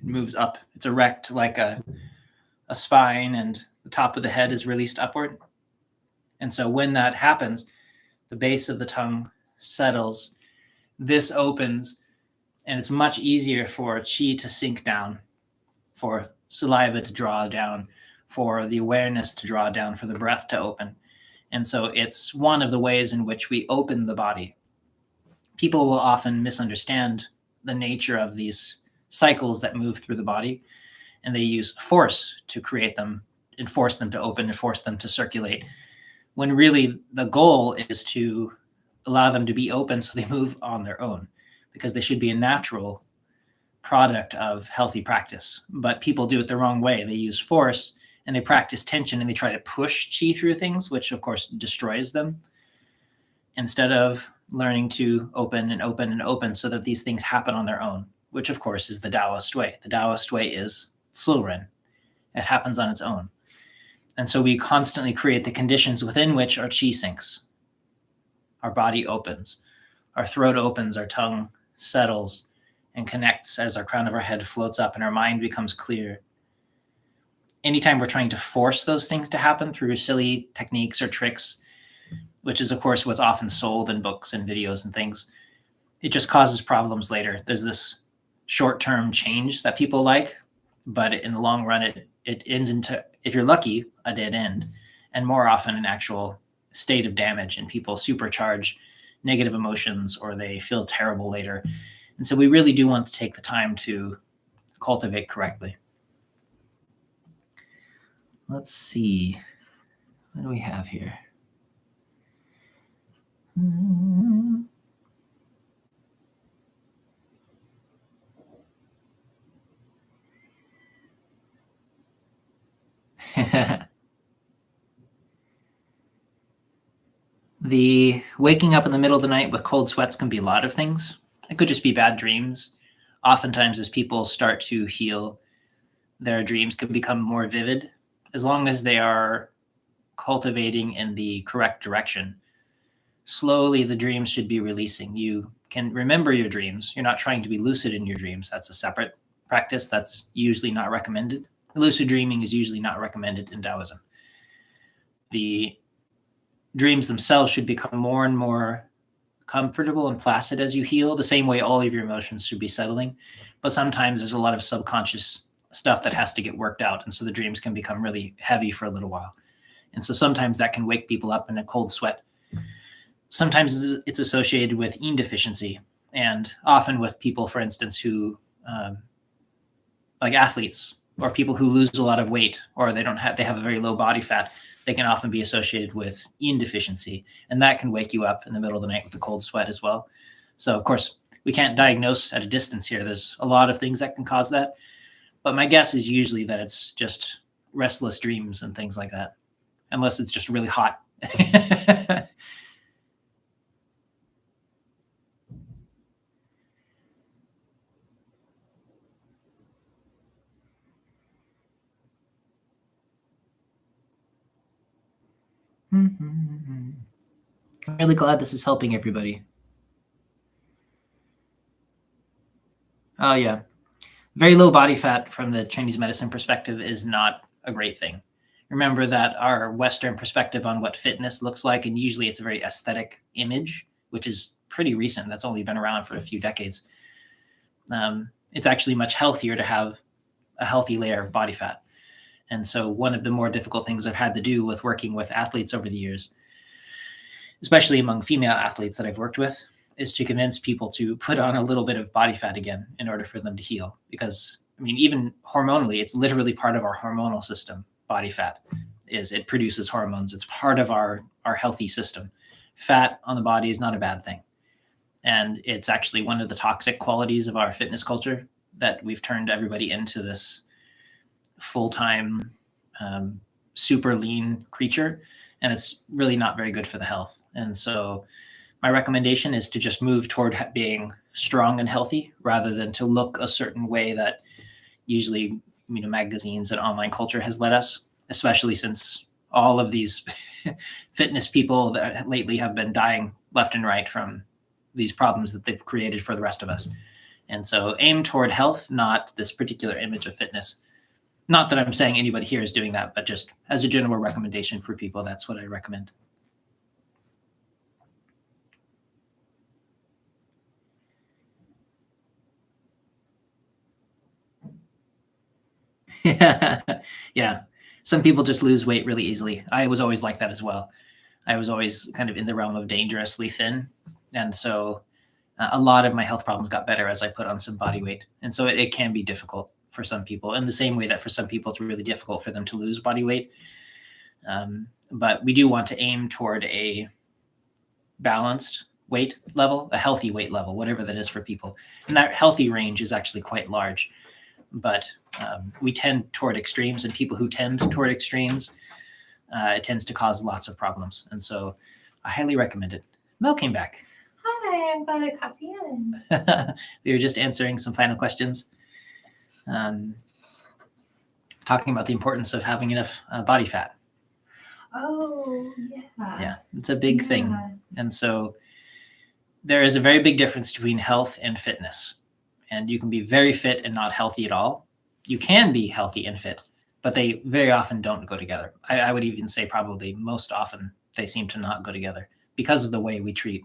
moves up. It's erect like a spine, and the top of the head is released upward. And so when that happens, the base of the tongue settles, this opens, and it's much easier for qi to sink down, for saliva to draw down, for the awareness to draw down, for the breath to open. And so it's one of the ways in which we open the body. People will often misunderstand the nature of these cycles that move through the body, and they use force to create them and force them to open and force them to circulate, when really the goal is to allow them to be open so they move on their own, because they should be a natural product of healthy practice. But people do it the wrong way. They use force and they practice tension and they try to push qi through things, which of course destroys them, instead of learning to open and open and open so that these things happen on their own which of course is the Daoist way. The Daoist way is Silren. It happens on its own. And so we constantly create the conditions within which our chi sinks. Our body opens, our throat opens, our tongue settles and connects as our crown of our head floats up and our mind becomes clear. Anytime we're trying to force those things to happen through silly techniques or tricks, which is, of course, what's often sold in books and videos and things, it just causes problems later. There's this short-term change that people like, but in the long run, it ends into, if you're lucky, a dead end, and more often an actual state of damage, and people supercharge negative emotions or they feel terrible later. And so we really do want to take the time to cultivate correctly. Let's see. What do we have here? The waking up in the middle of the night with cold sweats can be a lot of things. It could just be bad dreams. Oftentimes, as people start to heal, their dreams can become more vivid, as long as they are cultivating in the correct direction. Slowly, the dreams should be releasing. You can remember your dreams. You're not trying to be lucid in your dreams. That's a separate practice. That's usually not recommended. Lucid dreaming is usually not recommended in Taoism. The dreams themselves should become more and more comfortable and placid as you heal, the same way all of your emotions should be settling. But sometimes there's a lot of subconscious stuff that has to get worked out. And so the dreams can become really heavy for a little while. And so sometimes that can wake people up in a cold sweat. Sometimes it's associated with yin deficiency, and often with people, for instance, who like athletes or people who lose a lot of weight, or they have a very low body fat. They can often be associated with yin deficiency, and that can wake you up in the middle of the night with a cold sweat as well. So, of course, we can't diagnose at a distance here. There's a lot of things that can cause that, but my guess is usually that it's just restless dreams and things like that, unless it's just really hot. I'm really glad this is helping everybody. Oh, yeah. Very low body fat from the Chinese medicine perspective is not a great thing. Remember that our Western perspective on what fitness looks like, and usually it's a very aesthetic image, which is pretty recent. That's only been around for a few decades. It's actually much healthier to have a healthy layer of body fat. And so one of the more difficult things I've had to do with working with athletes over the years, especially among female athletes that I've worked with, is to convince people to put on a little bit of body fat again in order for them to heal. Because, I mean, even hormonally, it's literally part of our hormonal system. Body fat it produces hormones. It's part of our healthy system. Fat on the body is not a bad thing. And it's actually one of the toxic qualities of our fitness culture, that we've turned everybody into this full-time, super lean creature. And it's really not very good for the health. And so my recommendation is to just move toward being strong and healthy, rather than to look a certain way that usually, magazines and online culture has led us, especially since all of these fitness people that lately have been dying left and right from these problems that they've created for the rest of us. And so aim toward health, not this particular image of fitness. Not that I'm saying anybody here is doing that, but just as a general recommendation for people, that's what I recommend. Yeah. Some people just lose weight really easily. I was always like that as well. I was always kind of in the realm of dangerously thin. And so a lot of my health problems got better as I put on some body weight. And so it can be difficult for some people, in the same way that for some people it's really difficult for them to lose body weight. But we do want to aim toward a balanced weight level, a healthy weight level, whatever that is for people. And that healthy range is actually quite large. But we tend toward extremes, and people who tend toward extremes, it tends to cause lots of problems. And so I highly recommend it. Mel came back. I'm glad I copy in. We were just answering some final questions. Talking about the importance of having enough body fat. Oh, yeah. Yeah, it's a big thing. And so there is a very big difference between health and fitness. And you can be very fit and not healthy at all. You can be healthy and fit, but they very often don't go together. I would even say probably most often they seem to not go together because of the way we treat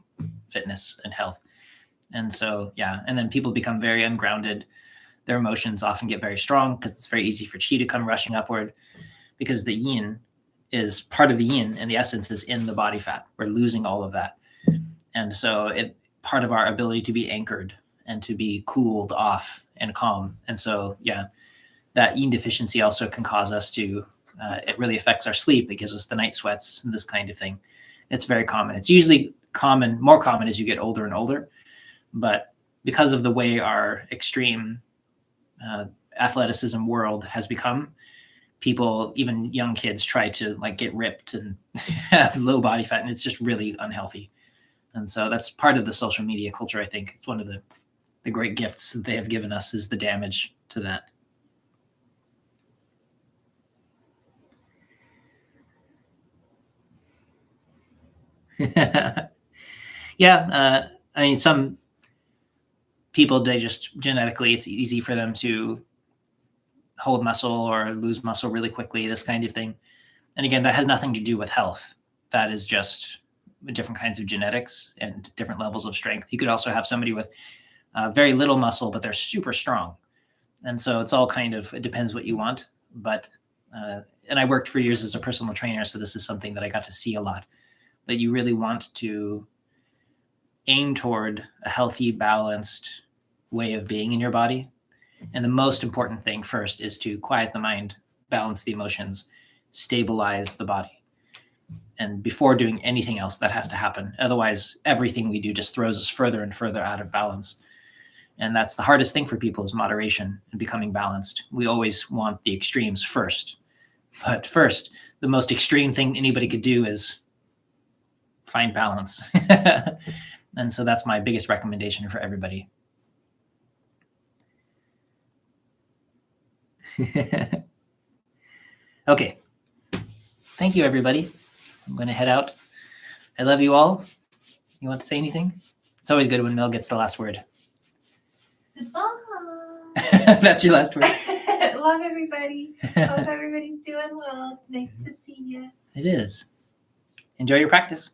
fitness and health. And so, yeah, and then people become very ungrounded. Their emotions often get very strong because it's very easy for qi to come rushing upward, because the yin is part of the yin and the essence is in the body fat. We're losing all of that. And so part of our ability to be anchored and to be cooled off and calm. And so, yeah, that yin deficiency also can cause us to, it really affects our sleep. It gives us the night sweats and this kind of thing. It's very common. It's usually more common as you get older and older. But because of the way our extreme athleticism world has become, people, even young kids, try to like get ripped and have low body fat, and it's just really unhealthy. And so that's part of the social media culture. I think it's one of the great gifts that they have given us is the damage to that. Yeah, I mean, some people, they just genetically, it's easy for them to hold muscle or lose muscle really quickly, this kind of thing. And again, that has nothing to do with health. That is just different kinds of genetics and different levels of strength. You could also have somebody with very little muscle, but they're super strong. And so it's all kind of, it depends what you want. But, and I worked for years as a personal trainer, so this is something that I got to see a lot. But you really want to aim toward a healthy, balanced way of being in your body. And the most important thing first is to quiet the mind, balance the emotions, stabilize the body. And before doing anything else, that has to happen. Otherwise, everything we do just throws us further and further out of balance. And that's the hardest thing for people, is moderation and becoming balanced. We always want the extremes first. But first, the most extreme thing anybody could do is find balance. And so that's my biggest recommendation for everybody. Okay. Thank you, everybody. I'm going to head out. I love you all. You want to say anything? It's always good when Mel gets the last word. Goodbye. That's your last word. Love everybody. Hope everybody's doing well. It's nice to see you. It is. Enjoy your practice.